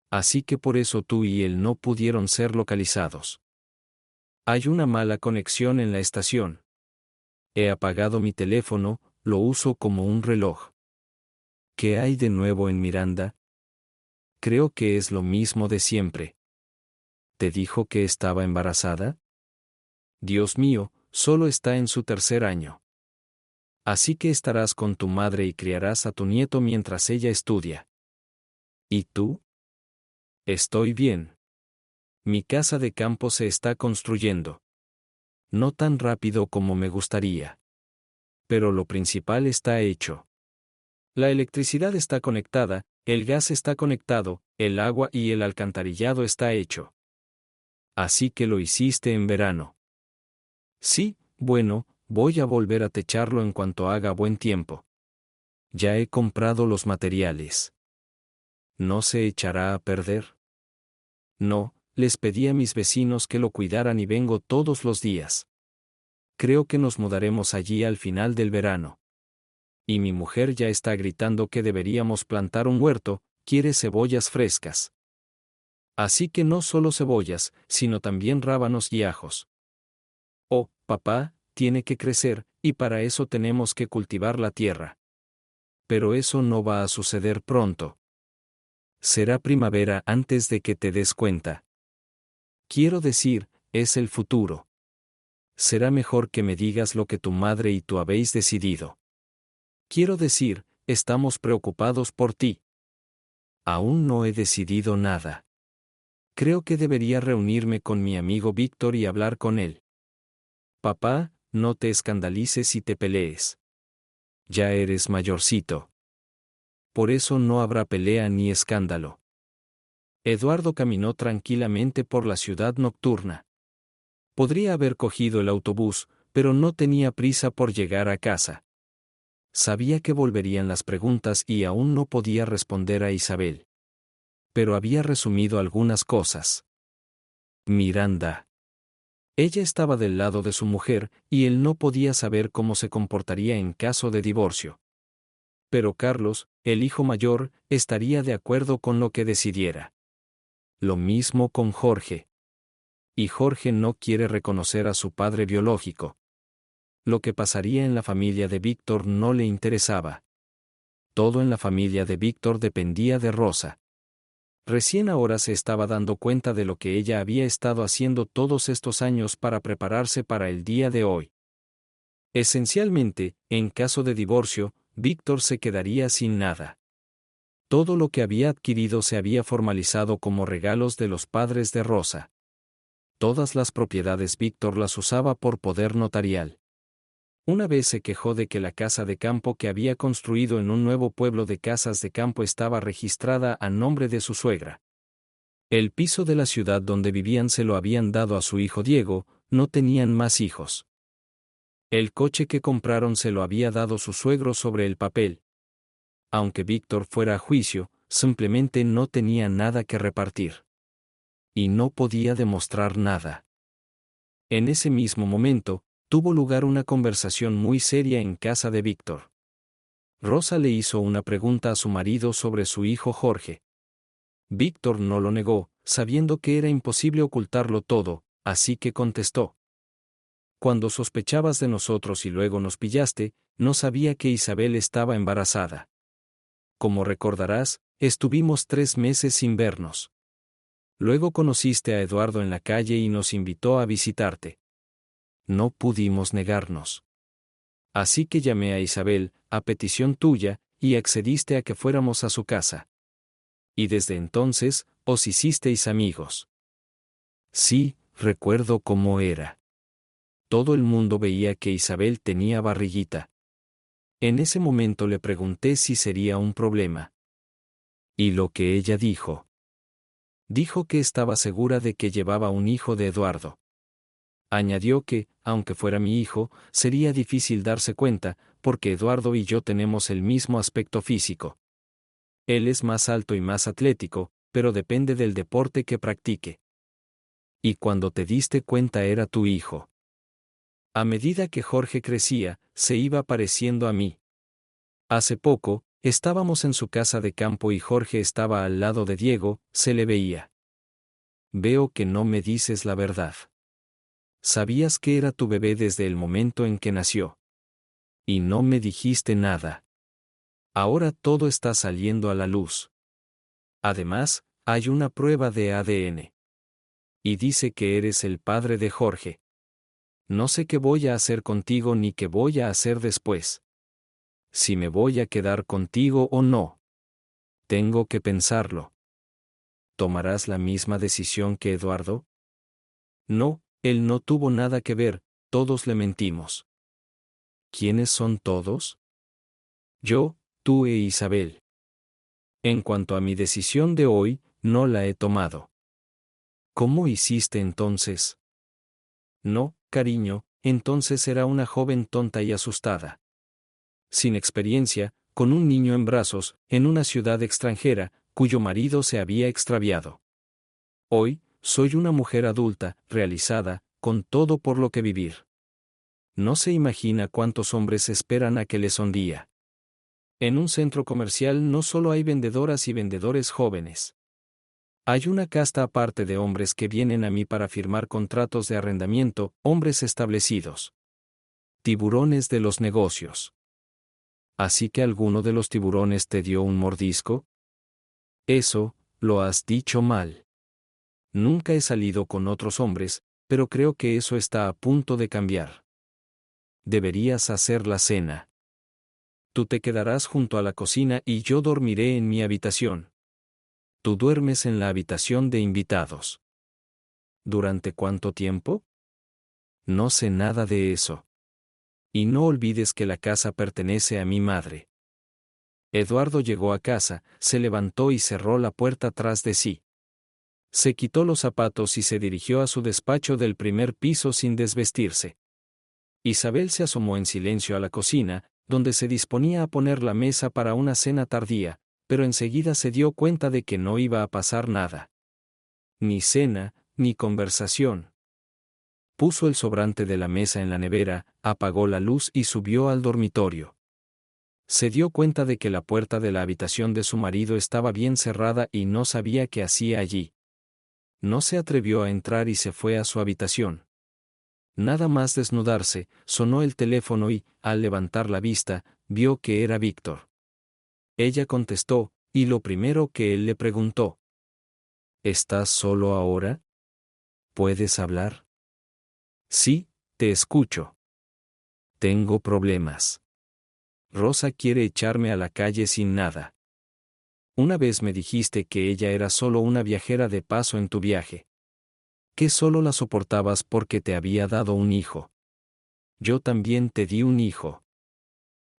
Así que por eso tú y él no pudieron ser localizados. Hay una mala conexión en la estación. He apagado mi teléfono, lo uso como un reloj. ¿Qué hay de nuevo en Miranda? Creo que es lo mismo de siempre. ¿Te dijo que estaba embarazada? Dios mío, solo está en su tercer año. Así que estarás con tu madre y criarás a tu nieto mientras ella estudia. ¿Y tú? Estoy bien. Mi casa de campo se está construyendo. No tan rápido como me gustaría. Pero lo principal está hecho. La electricidad está conectada, el gas está conectado, el agua y el alcantarillado está hecho. Así que lo hiciste en verano. Sí, bueno, voy a volver a techarlo en cuanto haga buen tiempo. Ya he comprado los materiales. ¿No se echará a perder? No, les pedí a mis vecinos que lo cuidaran y vengo todos los días. Creo que nos mudaremos allí al final del verano. Y mi mujer ya está gritando que deberíamos plantar un huerto, quiere cebollas frescas. Así que no solo cebollas, sino también rábanos y ajos. Oh, papá, tiene que crecer, y para eso tenemos que cultivar la tierra. Pero eso no va a suceder pronto. Será primavera antes de que te des cuenta. Quiero decir, es el futuro. Será mejor que me digas lo que tu madre y tú habéis decidido. Quiero decir, estamos preocupados por ti. Aún no he decidido nada. Creo que debería reunirme con mi amigo Víctor y hablar con él. Papá, no te escandalices y te pelees. Ya eres mayorcito. Por eso no habrá pelea ni escándalo. Eduardo caminó tranquilamente por la ciudad nocturna. Podría haber cogido el autobús, pero no tenía prisa por llegar a casa. Sabía que volverían las preguntas y aún no podía responder a Isabel. Pero había resumido algunas cosas. Miranda. Ella estaba del lado de su mujer, y él no podía saber cómo se comportaría en caso de divorcio. Pero Carlos, el hijo mayor, estaría de acuerdo con lo que decidiera. Lo mismo con Jorge. Y Jorge no quiere reconocer a su padre biológico. Lo que pasaría en la familia de Víctor no le interesaba. Todo en la familia de Víctor dependía de Rosa. Recién ahora se estaba dando cuenta de lo que ella había estado haciendo todos estos años para prepararse para el día de hoy. Esencialmente, en caso de divorcio, Víctor se quedaría sin nada. Todo lo que había adquirido se había formalizado como regalos de los padres de Rosa. Todas las propiedades Víctor las usaba por poder notarial. Una vez se quejó de que la casa de campo que había construido en un nuevo pueblo de casas de campo estaba registrada a nombre de su suegra. El piso de la ciudad donde vivían se lo habían dado a su hijo Diego, no tenían más hijos. El coche que compraron se lo había dado su suegro sobre el papel. Aunque Víctor fuera a juicio, simplemente no tenía nada que repartir. Y no podía demostrar nada. En ese mismo momento, tuvo lugar una conversación muy seria en casa de Víctor. Rosa le hizo una pregunta a su marido sobre su hijo Jorge. Víctor no lo negó, sabiendo que era imposible ocultarlo todo, así que contestó. Cuando sospechabas de nosotros y luego nos pillaste, no sabía que Isabel estaba embarazada. Como recordarás, estuvimos 3 meses sin vernos. Luego conociste a Eduardo en la calle y nos invitó a visitarte. No pudimos negarnos. Así que llamé a Isabel, a petición tuya, y accediste a que fuéramos a su casa. Y desde entonces, os hicisteis amigos. Sí, recuerdo cómo era. Todo el mundo veía que Isabel tenía barriguita. En ese momento le pregunté si sería un problema. ¿Y lo que ella dijo? Dijo que estaba segura de que llevaba un hijo de Eduardo. Añadió que, aunque fuera mi hijo, sería difícil darse cuenta, porque Eduardo y yo tenemos el mismo aspecto físico. Él es más alto y más atlético, pero depende del deporte que practique. Y cuando te diste cuenta era tu hijo. A medida que Jorge crecía, se iba pareciendo a mí. Hace poco, estábamos en su casa de campo y Jorge estaba al lado de Diego, se le veía. Veo que no me dices la verdad. Sabías que era tu bebé desde el momento en que nació. Y no me dijiste nada. Ahora todo está saliendo a la luz. Además, hay una prueba de ADN. Y dice que eres el padre de Jorge. No sé qué voy a hacer contigo ni qué voy a hacer después. Si me voy a quedar contigo o no. Tengo que pensarlo. ¿Tomarás la misma decisión que Eduardo? No, él no tuvo nada que ver, todos le mentimos. ¿Quiénes son todos? Yo, tú e Isabel. En cuanto a mi decisión de hoy, no la he tomado. ¿Cómo hiciste entonces? No, cariño, entonces era una joven tonta y asustada. Sin experiencia, con un niño en brazos, en una ciudad extranjera, cuyo marido se había extraviado. Hoy, soy una mujer adulta, realizada, con todo por lo que vivir. No se imagina cuántos hombres esperan a que les sonría. En un centro comercial no solo hay vendedoras y vendedores jóvenes. Hay una casta aparte de hombres que vienen a mí para firmar contratos de arrendamiento, hombres establecidos. Tiburones de los negocios. ¿Así que alguno de los tiburones te dio un mordisco? Eso, lo has dicho mal. Nunca he salido con otros hombres, pero creo que eso está a punto de cambiar. Deberías hacer la cena. Tú te quedarás junto a la cocina y yo dormiré en mi habitación. Tú duermes en la habitación de invitados. ¿Durante cuánto tiempo? No sé nada de eso. Y no olvides que la casa pertenece a mi madre. Eduardo llegó a casa, se levantó y cerró la puerta tras de sí. Se quitó los zapatos y se dirigió a su despacho del primer piso sin desvestirse. Isabel se asomó en silencio a la cocina, donde se disponía a poner la mesa para una cena tardía, pero enseguida se dio cuenta de que no iba a pasar nada. Ni cena, ni conversación. Puso el sobrante de la mesa en la nevera, apagó la luz y subió al dormitorio. Se dio cuenta de que la puerta de la habitación de su marido estaba bien cerrada y no sabía qué hacía allí. No se atrevió a entrar y se fue a su habitación. Nada más desnudarse, sonó el teléfono y, al levantar la vista, vio que era Víctor. Ella contestó, y lo primero que él le preguntó: ¿Estás solo ahora? ¿Puedes hablar? Sí, te escucho. Tengo problemas. Rosa quiere echarme a la calle sin nada. Una vez me dijiste que ella era solo una viajera de paso en tu viaje. Que solo la soportabas porque te había dado un hijo. Yo también te di un hijo.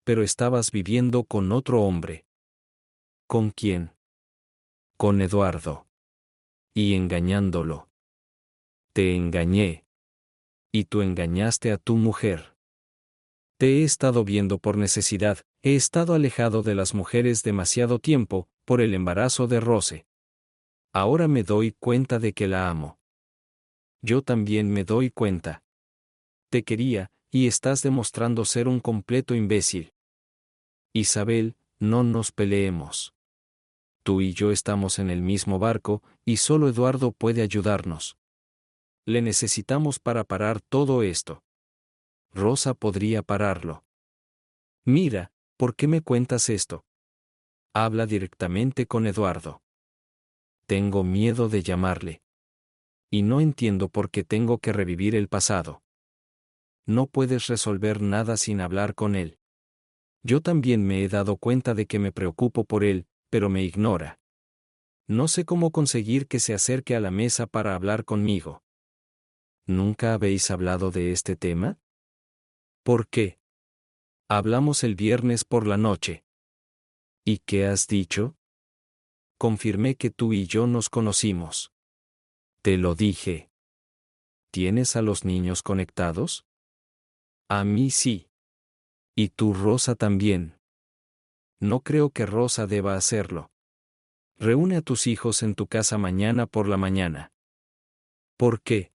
Pero estabas viviendo con otro hombre. ¿Con quién? Con Eduardo. y engañándolo. Te engañé. Y tú engañaste a tu mujer. Te he estado viendo por necesidad, he estado alejado de las mujeres demasiado tiempo, por el embarazo de Rose. Ahora me doy cuenta de que la amo. Yo también me doy cuenta. Te quería, y estás demostrando ser un completo imbécil. Isabel, no nos peleemos. Tú y yo estamos en el mismo barco, y solo Eduardo puede ayudarnos. Le necesitamos para parar todo esto. Rosa podría pararlo. Mira, ¿por qué me cuentas esto? Habla directamente con Eduardo. Tengo miedo de llamarle. Y no entiendo por qué tengo que revivir el pasado. No puedes resolver nada sin hablar con él. Yo también me he dado cuenta de que me preocupo por él, pero me ignora. No sé cómo conseguir que se acerque a la mesa para hablar conmigo. ¿Nunca habéis hablado de este tema? ¿Por qué? Hablamos el viernes por la noche. ¿Y qué has dicho? Confirmé que tú y yo nos conocimos. Te lo dije. ¿Tienes a los niños conectados? A mí sí. Y tú, Rosa, también. No creo que Rosa deba hacerlo. Reúne a tus hijos en tu casa mañana por la mañana. ¿Por qué?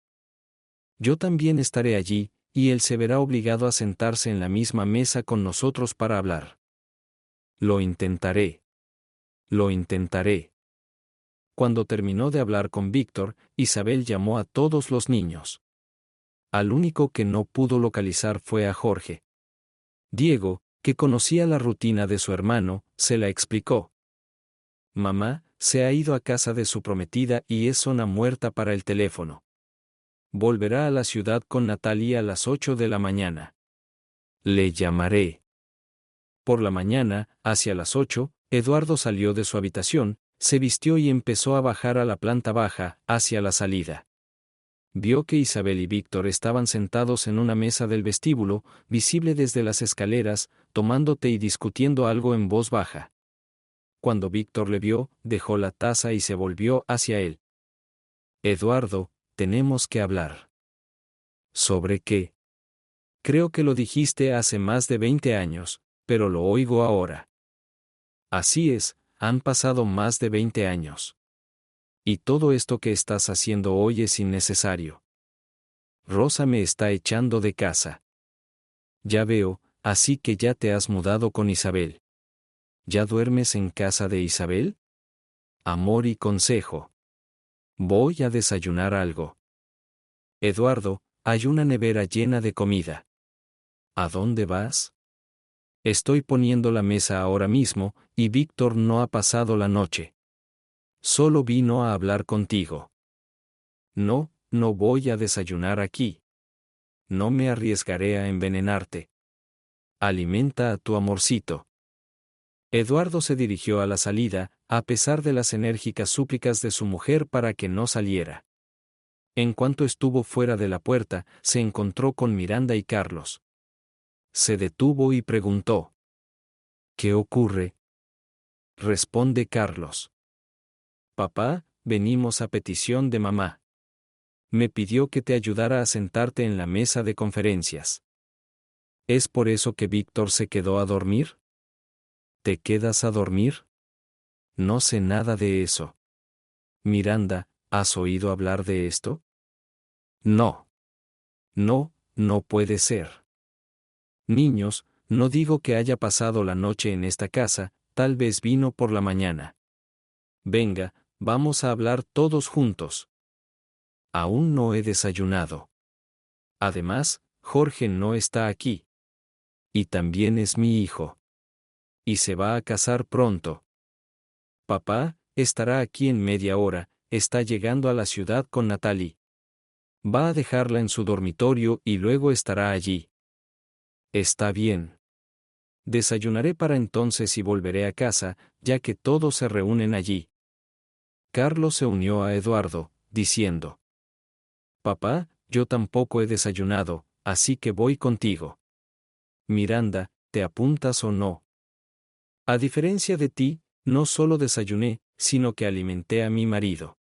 Yo también estaré allí, y él se verá obligado a sentarse en la misma mesa con nosotros para hablar. Lo intentaré. Lo intentaré. Cuando terminó de hablar con Víctor, Isabel llamó a todos los niños. Al único que no pudo localizar fue a Jorge. Diego, que conocía la rutina de su hermano, se la explicó. Mamá, se ha ido a casa de su prometida y es zona muerta para el teléfono. Volverá a la ciudad con Natalia a las 8 de la mañana. Le llamaré. Por la mañana, hacia las 8, Eduardo salió de su habitación, se vistió y empezó a bajar a la planta baja, hacia la salida. Vio que Isabel y Víctor estaban sentados en una mesa del vestíbulo, visible desde las escaleras, tomando té y discutiendo algo en voz baja. Cuando Víctor le vio, dejó la taza y se volvió hacia él. Eduardo, tenemos que hablar. ¿Sobre qué? Creo que lo dijiste hace más de 20 años, pero lo oigo ahora. Así es, han pasado más de 20 años. Y todo esto que estás haciendo hoy es innecesario. Rosa me está echando de casa. Ya veo, así que ya te has mudado con Isabel. ¿Ya duermes en casa de Isabel? Amor y consejo. Voy a desayunar algo. Eduardo, hay una nevera llena de comida. ¿A dónde vas? Estoy poniendo la mesa ahora mismo, y Víctor no ha pasado la noche. Solo vino a hablar contigo. No, no voy a desayunar aquí. No me arriesgaré a envenenarte. Alimenta a tu amorcito. Eduardo se dirigió a la salida, a pesar de las enérgicas súplicas de su mujer para que no saliera. En cuanto estuvo fuera de la puerta, se encontró con Miranda y Carlos. Se detuvo y preguntó. ¿Qué ocurre? Responde Carlos. Papá, venimos a petición de mamá. Me pidió que te ayudara a sentarte en la mesa de conferencias. ¿Es por eso que Víctor se quedó a dormir? ¿Te quedas a dormir? No sé nada de eso. Miranda, ¿has oído hablar de esto? No. No, no puede ser. Niños, no digo que haya pasado la noche en esta casa, tal vez vino por la mañana. Venga, vamos a hablar todos juntos. Aún no he desayunado. Además, Jorge no está aquí. Y también es mi hijo. Y se va a casar pronto. Papá, estará aquí en media hora, está llegando a la ciudad con Natalie. Va a dejarla en su dormitorio y luego estará allí. Está bien. Desayunaré para entonces y volveré a casa, ya que todos se reúnen allí. Carlos se unió a Eduardo, diciendo: Papá, yo tampoco he desayunado, así que voy contigo. Miranda, ¿te apuntas o no? A diferencia de ti, no solo desayuné, sino que alimenté a mi marido.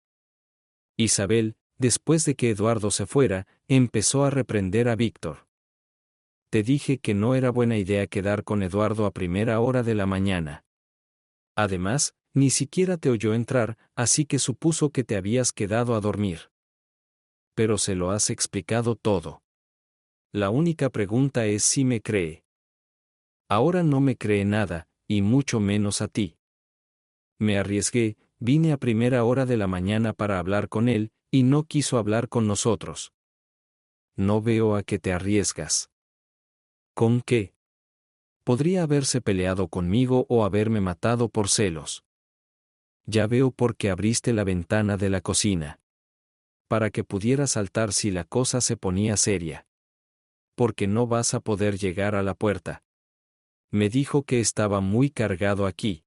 Isabel, después de que Eduardo se fuera, empezó a reprender a Víctor. Te dije que no era buena idea quedar con Eduardo a primera hora de la mañana. Además, ni siquiera te oyó entrar, así que supuso que te habías quedado a dormir. Pero se lo has explicado todo. La única pregunta es si me cree. Ahora no me cree nada, y mucho menos a ti. Me arriesgué, vine a primera hora de la mañana para hablar con él, y no quiso hablar con nosotros. No veo a qué te arriesgas. ¿Con qué? Podría haberse peleado conmigo o haberme matado por celos. Ya veo por qué abriste la ventana de la cocina. Para que pudiera saltar si la cosa se ponía seria. Porque no vas a poder llegar a la puerta. Me dijo que estaba muy cargado aquí.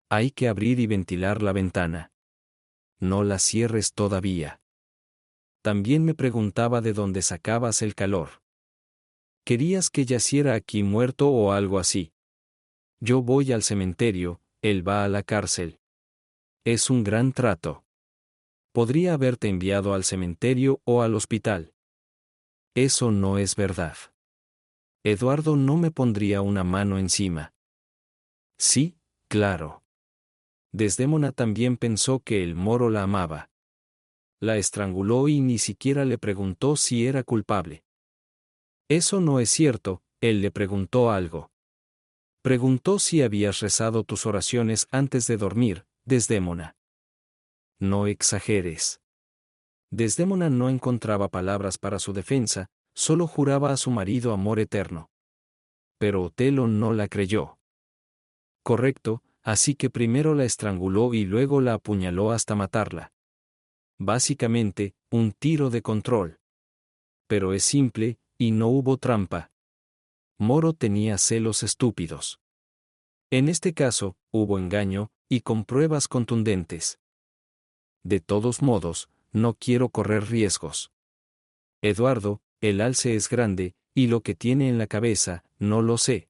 Hay que abrir y ventilar la ventana. No la cierres todavía. También me preguntaba de dónde sacabas el calor. ¿Querías que yaciera aquí muerto o algo así? Yo voy al cementerio, él va a la cárcel. Es un gran trato. Podría haberte enviado al cementerio o al hospital. Eso no es verdad. Eduardo no me pondría una mano encima. Sí, claro. Desdémona también pensó que el moro la amaba. La estranguló y ni siquiera le preguntó si era culpable. Eso no es cierto, él le preguntó algo. Preguntó si habías rezado tus oraciones antes de dormir, Desdémona. No exageres. Desdémona no encontraba palabras para su defensa, solo juraba a su marido amor eterno. Pero Otelo no la creyó. Correcto, así que primero la estranguló y luego la apuñaló hasta matarla. Básicamente, un tiro de control. Pero es simple, y no hubo trampa. Moro tenía celos estúpidos. En este caso, hubo engaño, y con pruebas contundentes. De todos modos, no quiero correr riesgos. Eduardo, el alce es grande, y lo que tiene en la cabeza, no lo sé.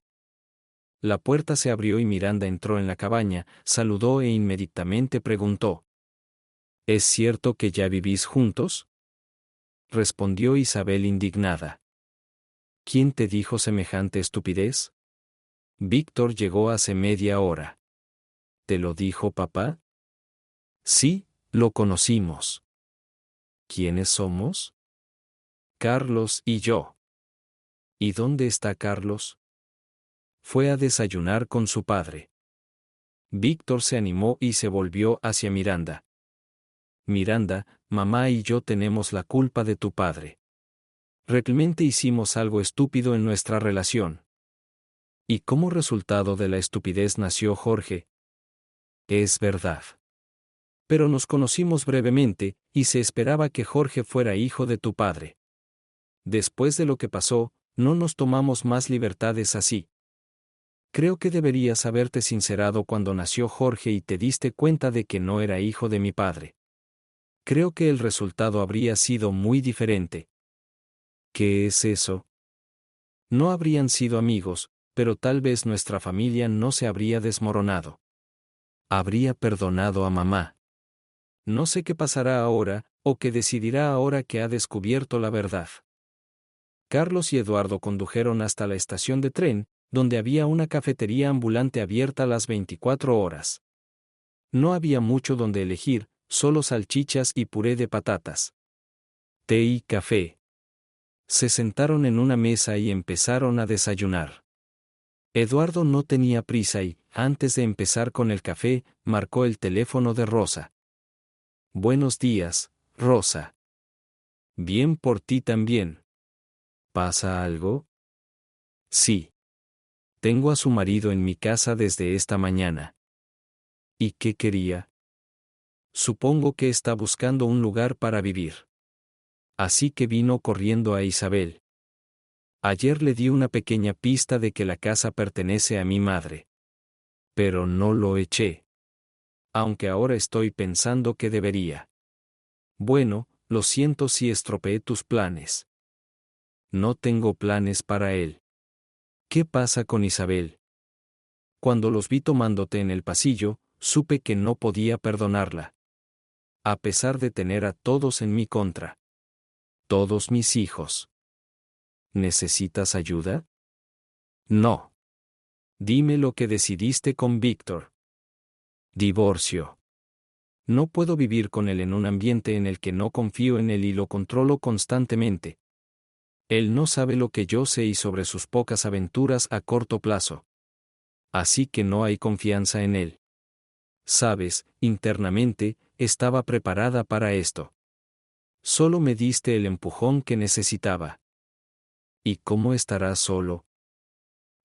La puerta se abrió y Miranda entró en la cabaña, saludó e inmediatamente preguntó. ¿Es cierto que ya vivís juntos? Respondió Isabel indignada. ¿Quién te dijo semejante estupidez? Víctor llegó hace media hora. ¿Te lo dijo papá? Sí, lo conocimos. ¿Quiénes somos? Carlos y yo. ¿Y dónde está Carlos? Fue a desayunar con su padre. Víctor se animó y se volvió hacia Miranda. Miranda, mamá y yo tenemos la culpa de tu padre. Realmente hicimos algo estúpido en nuestra relación. Y como resultado de la estupidez nació Jorge. Es verdad. Pero nos conocimos brevemente, y se esperaba que Jorge fuera hijo de tu padre. Después de lo que pasó, no nos tomamos más libertades así. Creo que deberías haberte sincerado cuando nació Jorge y te diste cuenta de que no era hijo de mi padre. Creo que el resultado habría sido muy diferente. ¿Qué es eso? No habrían sido amigos, pero tal vez nuestra familia no se habría desmoronado. Habría perdonado a mamá. No sé qué pasará ahora, o qué decidirá ahora que ha descubierto la verdad. Carlos y Eduardo condujeron hasta la estación de tren, donde había una cafetería ambulante abierta las 24 horas. No había mucho donde elegir, solo salchichas y puré de patatas. Té y café. Se sentaron en una mesa y empezaron a desayunar. Eduardo no tenía prisa y, antes de empezar con el café, marcó el teléfono de Rosa. Buenos días, Rosa. Bien por ti también. ¿Pasa algo? Sí. Tengo a su marido en mi casa desde esta mañana. ¿Y qué quería? Supongo que está buscando un lugar para vivir. Así que vino corriendo a Isabel. Ayer le di una pequeña pista de que la casa pertenece a mi madre. Pero no lo eché. Aunque ahora estoy pensando que debería. Bueno, lo siento si estropeé tus planes. No tengo planes para él. ¿Qué pasa con Isabel? Cuando los vi tomándote en el pasillo, supe que no podía perdonarla. A pesar de tener a todos en mi contra. Todos mis hijos. ¿Necesitas ayuda? No. Dime lo que decidiste con Víctor. Divorcio. No puedo vivir con él en un ambiente en el que no confío en él y lo controlo constantemente. Él no sabe lo que yo sé y sobre sus pocas aventuras a corto plazo. Así que no hay confianza en él. Sabes, internamente, estaba preparada para esto. Solo me diste el empujón que necesitaba. ¿Y cómo estarás solo?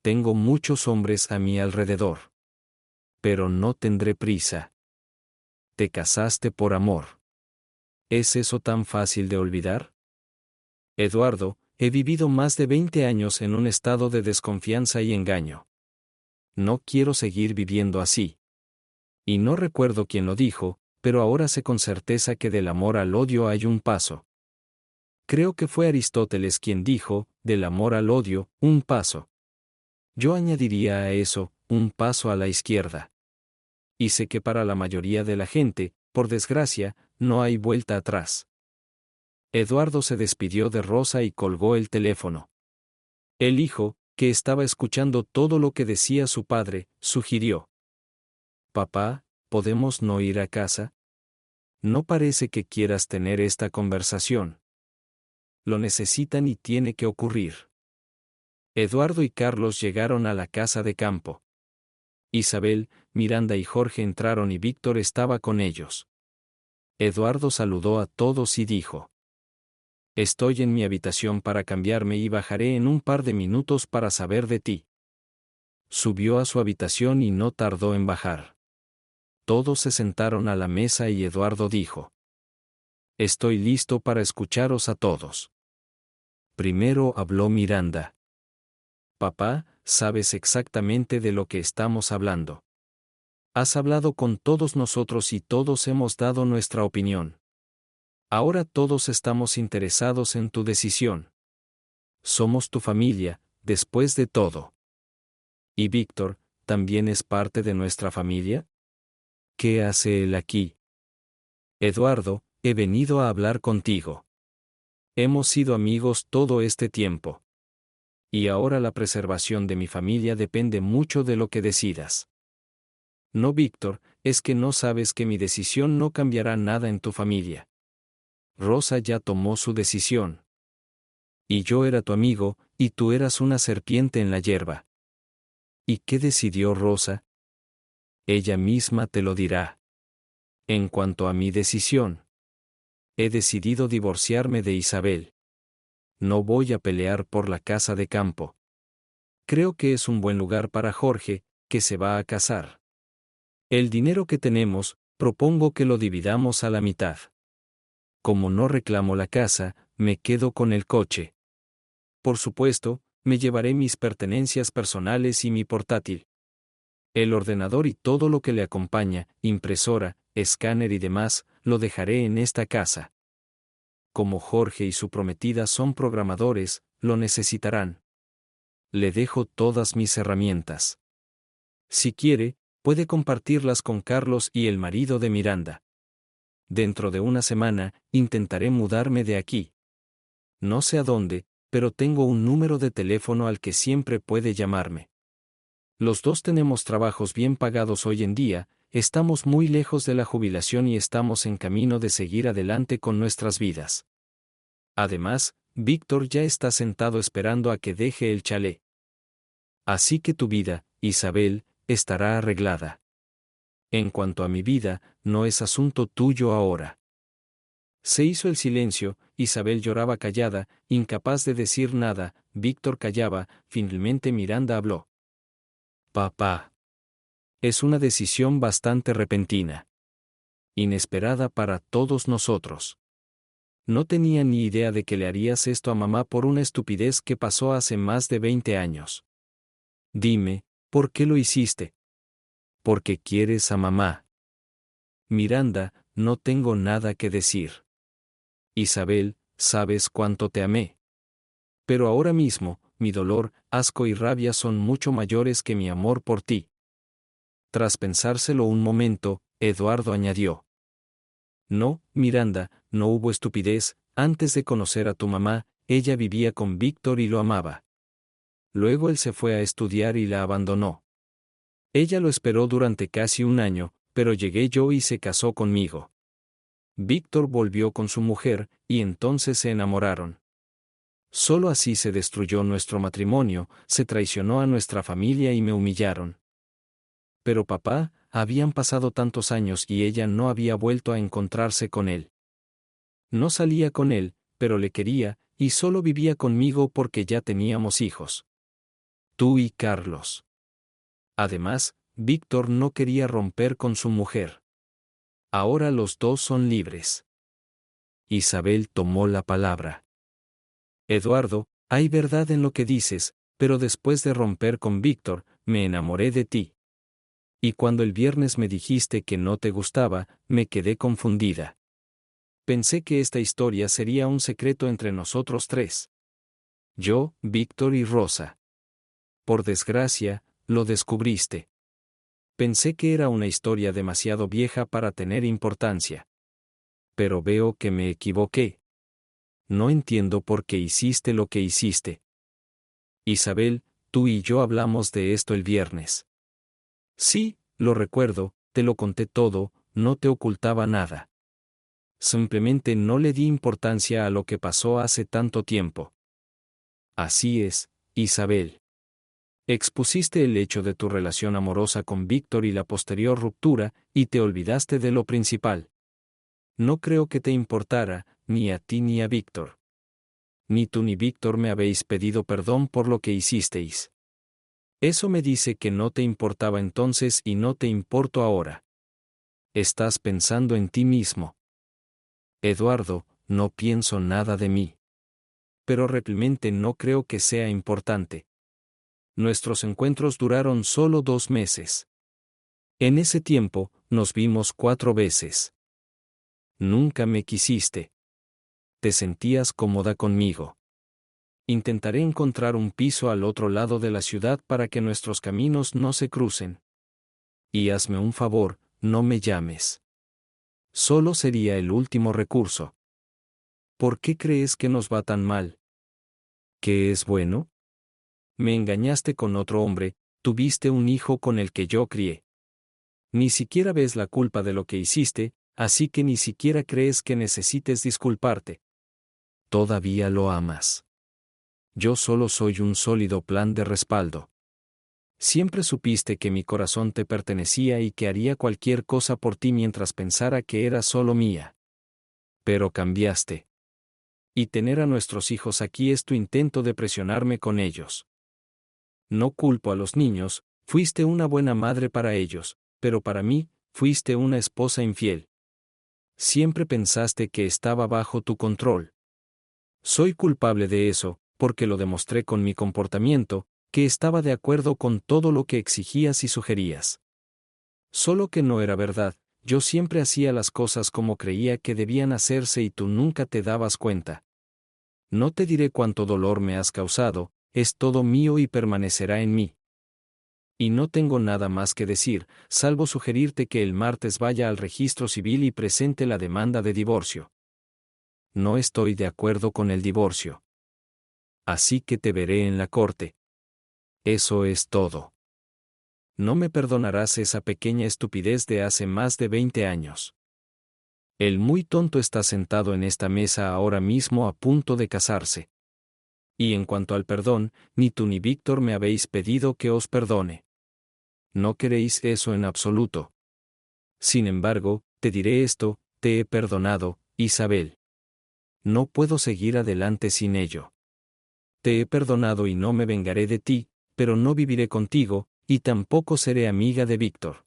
Tengo muchos hombres a mi alrededor. Pero no tendré prisa. Te casaste por amor. ¿Es eso tan fácil de olvidar? Eduardo, he vivido más de 20 años en un estado de desconfianza y engaño. No quiero seguir viviendo así. Y no recuerdo quién lo dijo, pero ahora sé con certeza que del amor al odio hay un paso. Creo que fue Aristóteles quien dijo, del amor al odio, un paso. Yo añadiría a eso, un paso a la izquierda. Y sé que para la mayoría de la gente, por desgracia, no hay vuelta atrás. Eduardo se despidió de Rosa y colgó el teléfono. El hijo, que estaba escuchando todo lo que decía su padre, sugirió. Papá, ¿podemos no ir a casa? No parece que quieras tener esta conversación. Lo necesitan y tiene que ocurrir. Eduardo y Carlos llegaron a la casa de campo. Isabel, Miranda y Jorge entraron y Víctor estaba con ellos. Eduardo saludó a todos y dijo. Estoy en mi habitación para cambiarme y bajaré en un par de minutos para saber de ti. Subió a su habitación y no tardó en bajar. Todos se sentaron a la mesa y Eduardo dijo. Estoy listo para escucharos a todos. Primero habló Miranda. Papá, sabes exactamente de lo que estamos hablando. Has hablado con todos nosotros y todos hemos dado nuestra opinión. Ahora todos estamos interesados en tu decisión. Somos tu familia, después de todo. ¿Y Víctor, también es parte de nuestra familia? ¿Qué hace él aquí? Eduardo, he venido a hablar contigo. Hemos sido amigos todo este tiempo. Y ahora la preservación de mi familia depende mucho de lo que decidas. No, Víctor, es que no sabes que mi decisión no cambiará nada en tu familia. Rosa ya tomó su decisión. Y yo era tu amigo, y tú eras una serpiente en la hierba. ¿Y qué decidió Rosa? Ella misma te lo dirá. En cuanto a mi decisión, he decidido divorciarme de Isabel. No voy a pelear por la casa de campo. Creo que es un buen lugar para Jorge, que se va a casar. El dinero que tenemos, propongo que lo dividamos a la mitad. Como no reclamo la casa, me quedo con el coche. Por supuesto, me llevaré mis pertenencias personales y mi portátil. El ordenador y todo lo que le acompaña, impresora, escáner y demás, lo dejaré en esta casa. Como Jorge y su prometida son programadores, lo necesitarán. Le dejo todas mis herramientas. Si quiere, puede compartirlas con Carlos y el marido de Miranda. Dentro de una semana, intentaré mudarme de aquí. No sé a dónde, pero tengo un número de teléfono al que siempre puede llamarme. Los dos tenemos trabajos bien pagados hoy en día, estamos muy lejos de la jubilación y estamos en camino de seguir adelante con nuestras vidas. Además, Víctor ya está sentado esperando a que deje el chalet. Así que tu vida, Isabel, estará arreglada. En cuanto a mi vida, no es asunto tuyo ahora. Se hizo el silencio, Isabel lloraba callada, incapaz de decir nada, Víctor callaba, finalmente Miranda habló. Papá. Es una decisión bastante repentina. Inesperada para todos nosotros. No tenía ni idea de que le harías esto a mamá por una estupidez que pasó hace más de 20 años. Dime, ¿por qué lo hiciste? Porque quieres a mamá. Miranda, no tengo nada que decir. Isabel, sabes cuánto te amé. Pero ahora mismo, mi dolor, asco y rabia son mucho mayores que mi amor por ti. Tras pensárselo un momento, Eduardo añadió. No, Miranda, no hubo estupidez. Antes de conocer a tu mamá, ella vivía con Víctor y lo amaba. Luego él se fue a estudiar y la abandonó. Ella lo esperó durante casi un año, pero llegué yo y se casó conmigo. Víctor volvió con su mujer, y entonces se enamoraron. Solo así se destruyó nuestro matrimonio, se traicionó a nuestra familia y me humillaron. Pero papá, habían pasado tantos años y ella no había vuelto a encontrarse con él. No salía con él, pero le quería, y solo vivía conmigo porque ya teníamos hijos. Tú y Carlos. Además, Víctor no quería romper con su mujer. Ahora los dos son libres. Isabel tomó la palabra. Eduardo, hay verdad en lo que dices, pero después de romper con Víctor, me enamoré de ti. Y cuando el viernes me dijiste que no te gustaba, me quedé confundida. Pensé que esta historia sería un secreto entre nosotros tres. Yo, Víctor y Rosa. Por desgracia, lo descubriste. Pensé que era una historia demasiado vieja para tener importancia. Pero veo que me equivoqué. No entiendo por qué hiciste lo que hiciste. Isabel, tú y yo hablamos de esto el viernes. Sí, lo recuerdo, te lo conté todo, no te ocultaba nada. Simplemente no le di importancia a lo que pasó hace tanto tiempo. Así es, Isabel. Expusiste el hecho de tu relación amorosa con Víctor y la posterior ruptura, y te olvidaste de lo principal. No creo que te importara, ni a ti ni a Víctor. Ni tú ni Víctor me habéis pedido perdón por lo que hicisteis. Eso me dice que no te importaba entonces y no te importo ahora. Estás pensando en ti mismo. Eduardo, no pienso nada de mí. Pero realmente no creo que sea importante. Nuestros encuentros duraron solo 2 meses. En ese tiempo, nos vimos 4 veces. Nunca me quisiste. Te sentías cómoda conmigo. Intentaré encontrar un piso al otro lado de la ciudad para que nuestros caminos no se crucen. Y hazme un favor, no me llames. Solo sería el último recurso. ¿Por qué crees que nos va tan mal? ¿Qué es bueno? Me engañaste con otro hombre, tuviste un hijo con el que yo crié. Ni siquiera ves la culpa de lo que hiciste, así que ni siquiera crees que necesites disculparte. Todavía lo amas. Yo solo soy un sólido plan de respaldo. Siempre supiste que mi corazón te pertenecía y que haría cualquier cosa por ti mientras pensara que era solo mía. Pero cambiaste. Y tener a nuestros hijos aquí es tu intento de presionarme con ellos. No culpo a los niños, fuiste una buena madre para ellos, pero para mí, fuiste una esposa infiel. Siempre pensaste que estaba bajo tu control. Soy culpable de eso, porque lo demostré con mi comportamiento, que estaba de acuerdo con todo lo que exigías y sugerías. Solo que no era verdad, yo siempre hacía las cosas como creía que debían hacerse y tú nunca te dabas cuenta. No te diré cuánto dolor me has causado, es todo mío y permanecerá en mí. Y no tengo nada más que decir, salvo sugerirte que el martes vaya al registro civil y presente la demanda de divorcio. No estoy de acuerdo con el divorcio. Así que te veré en la corte. Eso es todo. No me perdonarás esa pequeña estupidez de hace más de 20 años. El muy tonto está sentado en esta mesa ahora mismo a punto de casarse. Y en cuanto al perdón, ni tú ni Víctor me habéis pedido que os perdone. No queréis eso en absoluto. Sin embargo, te diré esto, te he perdonado, Isabel. No puedo seguir adelante sin ello. Te he perdonado y no me vengaré de ti, pero no viviré contigo, y tampoco seré amiga de Víctor.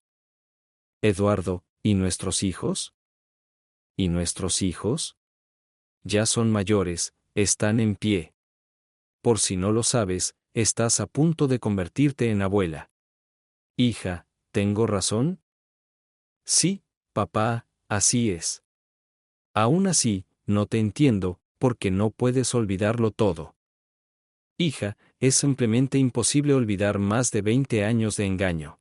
Eduardo, ¿y nuestros hijos? ¿Y nuestros hijos? Ya son mayores, están en pie. Por si no lo sabes, estás a punto de convertirte en abuela. Hija, ¿tengo razón? Sí, papá, así es. Aún así, no te entiendo, porque no puedes olvidarlo todo. Hija, es simplemente imposible olvidar más de 20 años de engaño.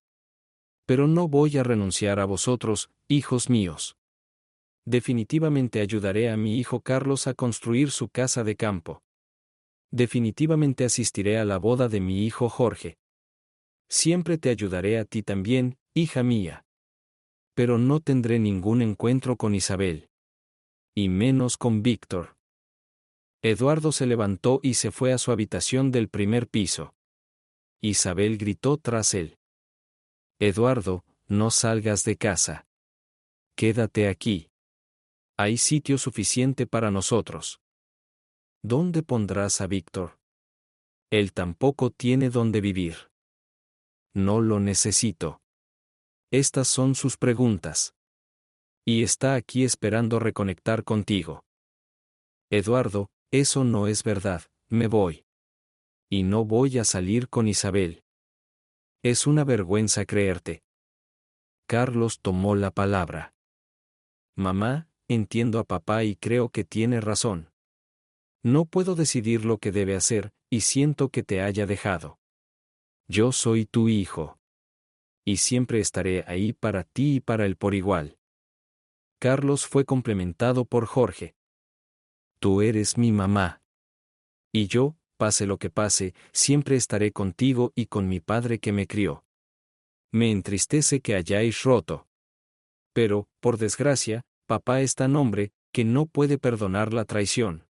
Pero no voy a renunciar a vosotros, hijos míos. Definitivamente ayudaré a mi hijo Carlos a construir su casa de campo. Definitivamente asistiré a la boda de mi hijo Jorge. Siempre te ayudaré a ti también, hija mía. Pero no tendré ningún encuentro con Isabel. Y menos con Víctor. Eduardo se levantó y se fue a su habitación del primer piso. Isabel gritó tras él. Eduardo, no salgas de casa. Quédate aquí. Hay sitio suficiente para nosotros. ¿Dónde pondrás a Víctor? Él tampoco tiene dónde vivir. No lo necesito. Estas son sus preguntas. Y está aquí esperando reconectar contigo. Eduardo, eso no es verdad, me voy. Y no voy a salir con Isabel. Es una vergüenza creerte. Carlos tomó la palabra. Mamá, entiendo a papá y creo que tiene razón. No puedo decidir lo que debe hacer, y siento que te haya dejado. Yo soy tu hijo. Y siempre estaré ahí para ti y para él por igual. Carlos fue complementado por Jorge. Tú eres mi mamá. Y yo, pase lo que pase, siempre estaré contigo y con mi padre que me crió. Me entristece que hayáis roto. Pero, por desgracia, papá es tan hombre, que no puede perdonar la traición.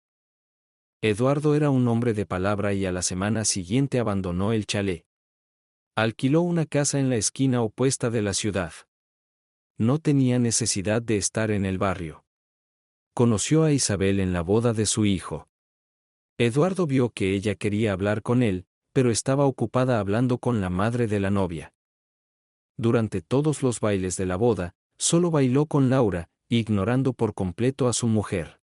Eduardo era un hombre de palabra y a la semana siguiente abandonó el chalet. Alquiló una casa en la esquina opuesta de la ciudad. No tenía necesidad de estar en el barrio. Conoció a Isabel en la boda de su hijo. Eduardo vio que ella quería hablar con él, pero estaba ocupada hablando con la madre de la novia. Durante todos los bailes de la boda, solo bailó con Laura, ignorando por completo a su mujer.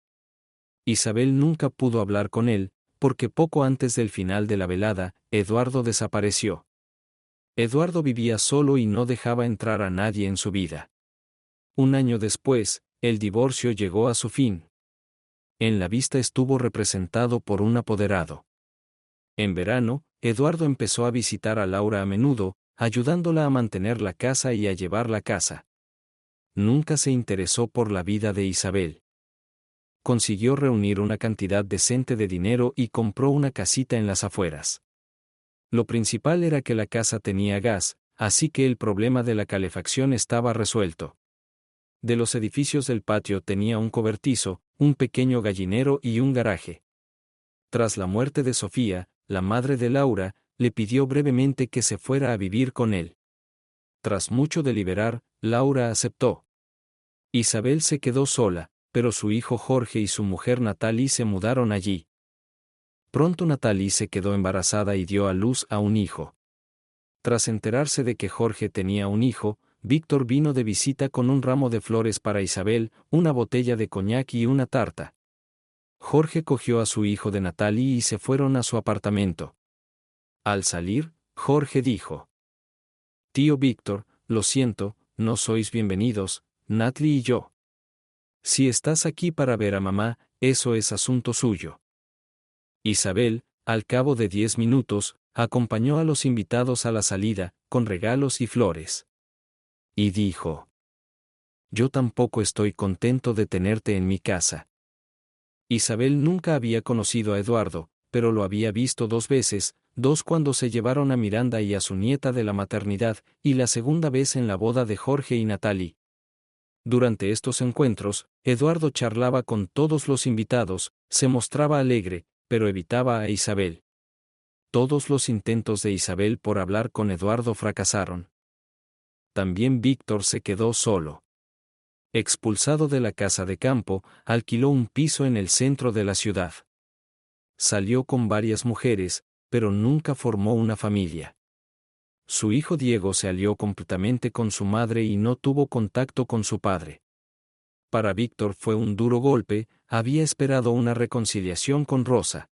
Isabel nunca pudo hablar con él, porque poco antes del final de la velada, Eduardo desapareció. Eduardo vivía solo y no dejaba entrar a nadie en su vida. Un año después, el divorcio llegó a su fin. En la vista estuvo representado por un apoderado. En verano, Eduardo empezó a visitar a Laura a menudo, ayudándola a mantener la casa y a llevar la casa. Nunca se interesó por la vida de Isabel. Consiguió reunir una cantidad decente de dinero y compró una casita en las afueras. Lo principal era que la casa tenía gas, así que el problema de la calefacción estaba resuelto. De los edificios del patio tenía un cobertizo, un pequeño gallinero y un garaje. Tras la muerte de Sofía, la madre de Laura, le pidió brevemente que se fuera a vivir con él. Tras mucho deliberar, Laura aceptó. Isabel se quedó sola, pero su hijo Jorge y su mujer Natalie se mudaron allí. Pronto Natalie se quedó embarazada y dio a luz a un hijo. Tras enterarse de que Jorge tenía un hijo, Víctor vino de visita con un ramo de flores para Isabel, una botella de coñac y una tarta. Jorge cogió a su hijo de Natalie y se fueron a su apartamento. Al salir, Jorge dijo: Tío Víctor, lo siento, no sois bienvenidos, Natalie y yo. Si estás aquí para ver a mamá, eso es asunto suyo. Isabel, al cabo de 10 minutos, acompañó a los invitados a la salida, con regalos y flores. Y dijo: Yo tampoco estoy contento de tenerte en mi casa. Isabel nunca había conocido a Eduardo, pero lo había visto 2 veces, 2 cuando se llevaron a Miranda y a su nieta de la maternidad, y la segunda vez en la boda de Jorge y Natalie. Durante estos encuentros, Eduardo charlaba con todos los invitados, se mostraba alegre, pero evitaba a Isabel. Todos los intentos de Isabel por hablar con Eduardo fracasaron. También Víctor se quedó solo. Expulsado de la casa de campo, alquiló un piso en el centro de la ciudad. Salió con varias mujeres, pero nunca formó una familia. Su hijo Diego se alió completamente con su madre y no tuvo contacto con su padre. Para Víctor fue un duro golpe, había esperado una reconciliación con Rosa.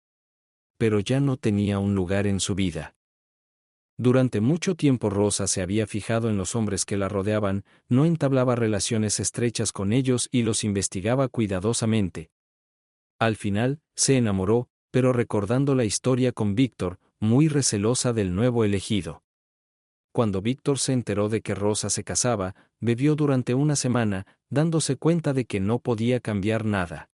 Pero ya no tenía un lugar en su vida. Durante mucho tiempo Rosa se había fijado en los hombres que la rodeaban, no entablaba relaciones estrechas con ellos y los investigaba cuidadosamente. Al final, se enamoró, pero recordando la historia con Víctor, muy recelosa del nuevo elegido. Cuando Víctor se enteró de que Rosa se casaba, bebió durante una semana, dándose cuenta de que no podía cambiar nada.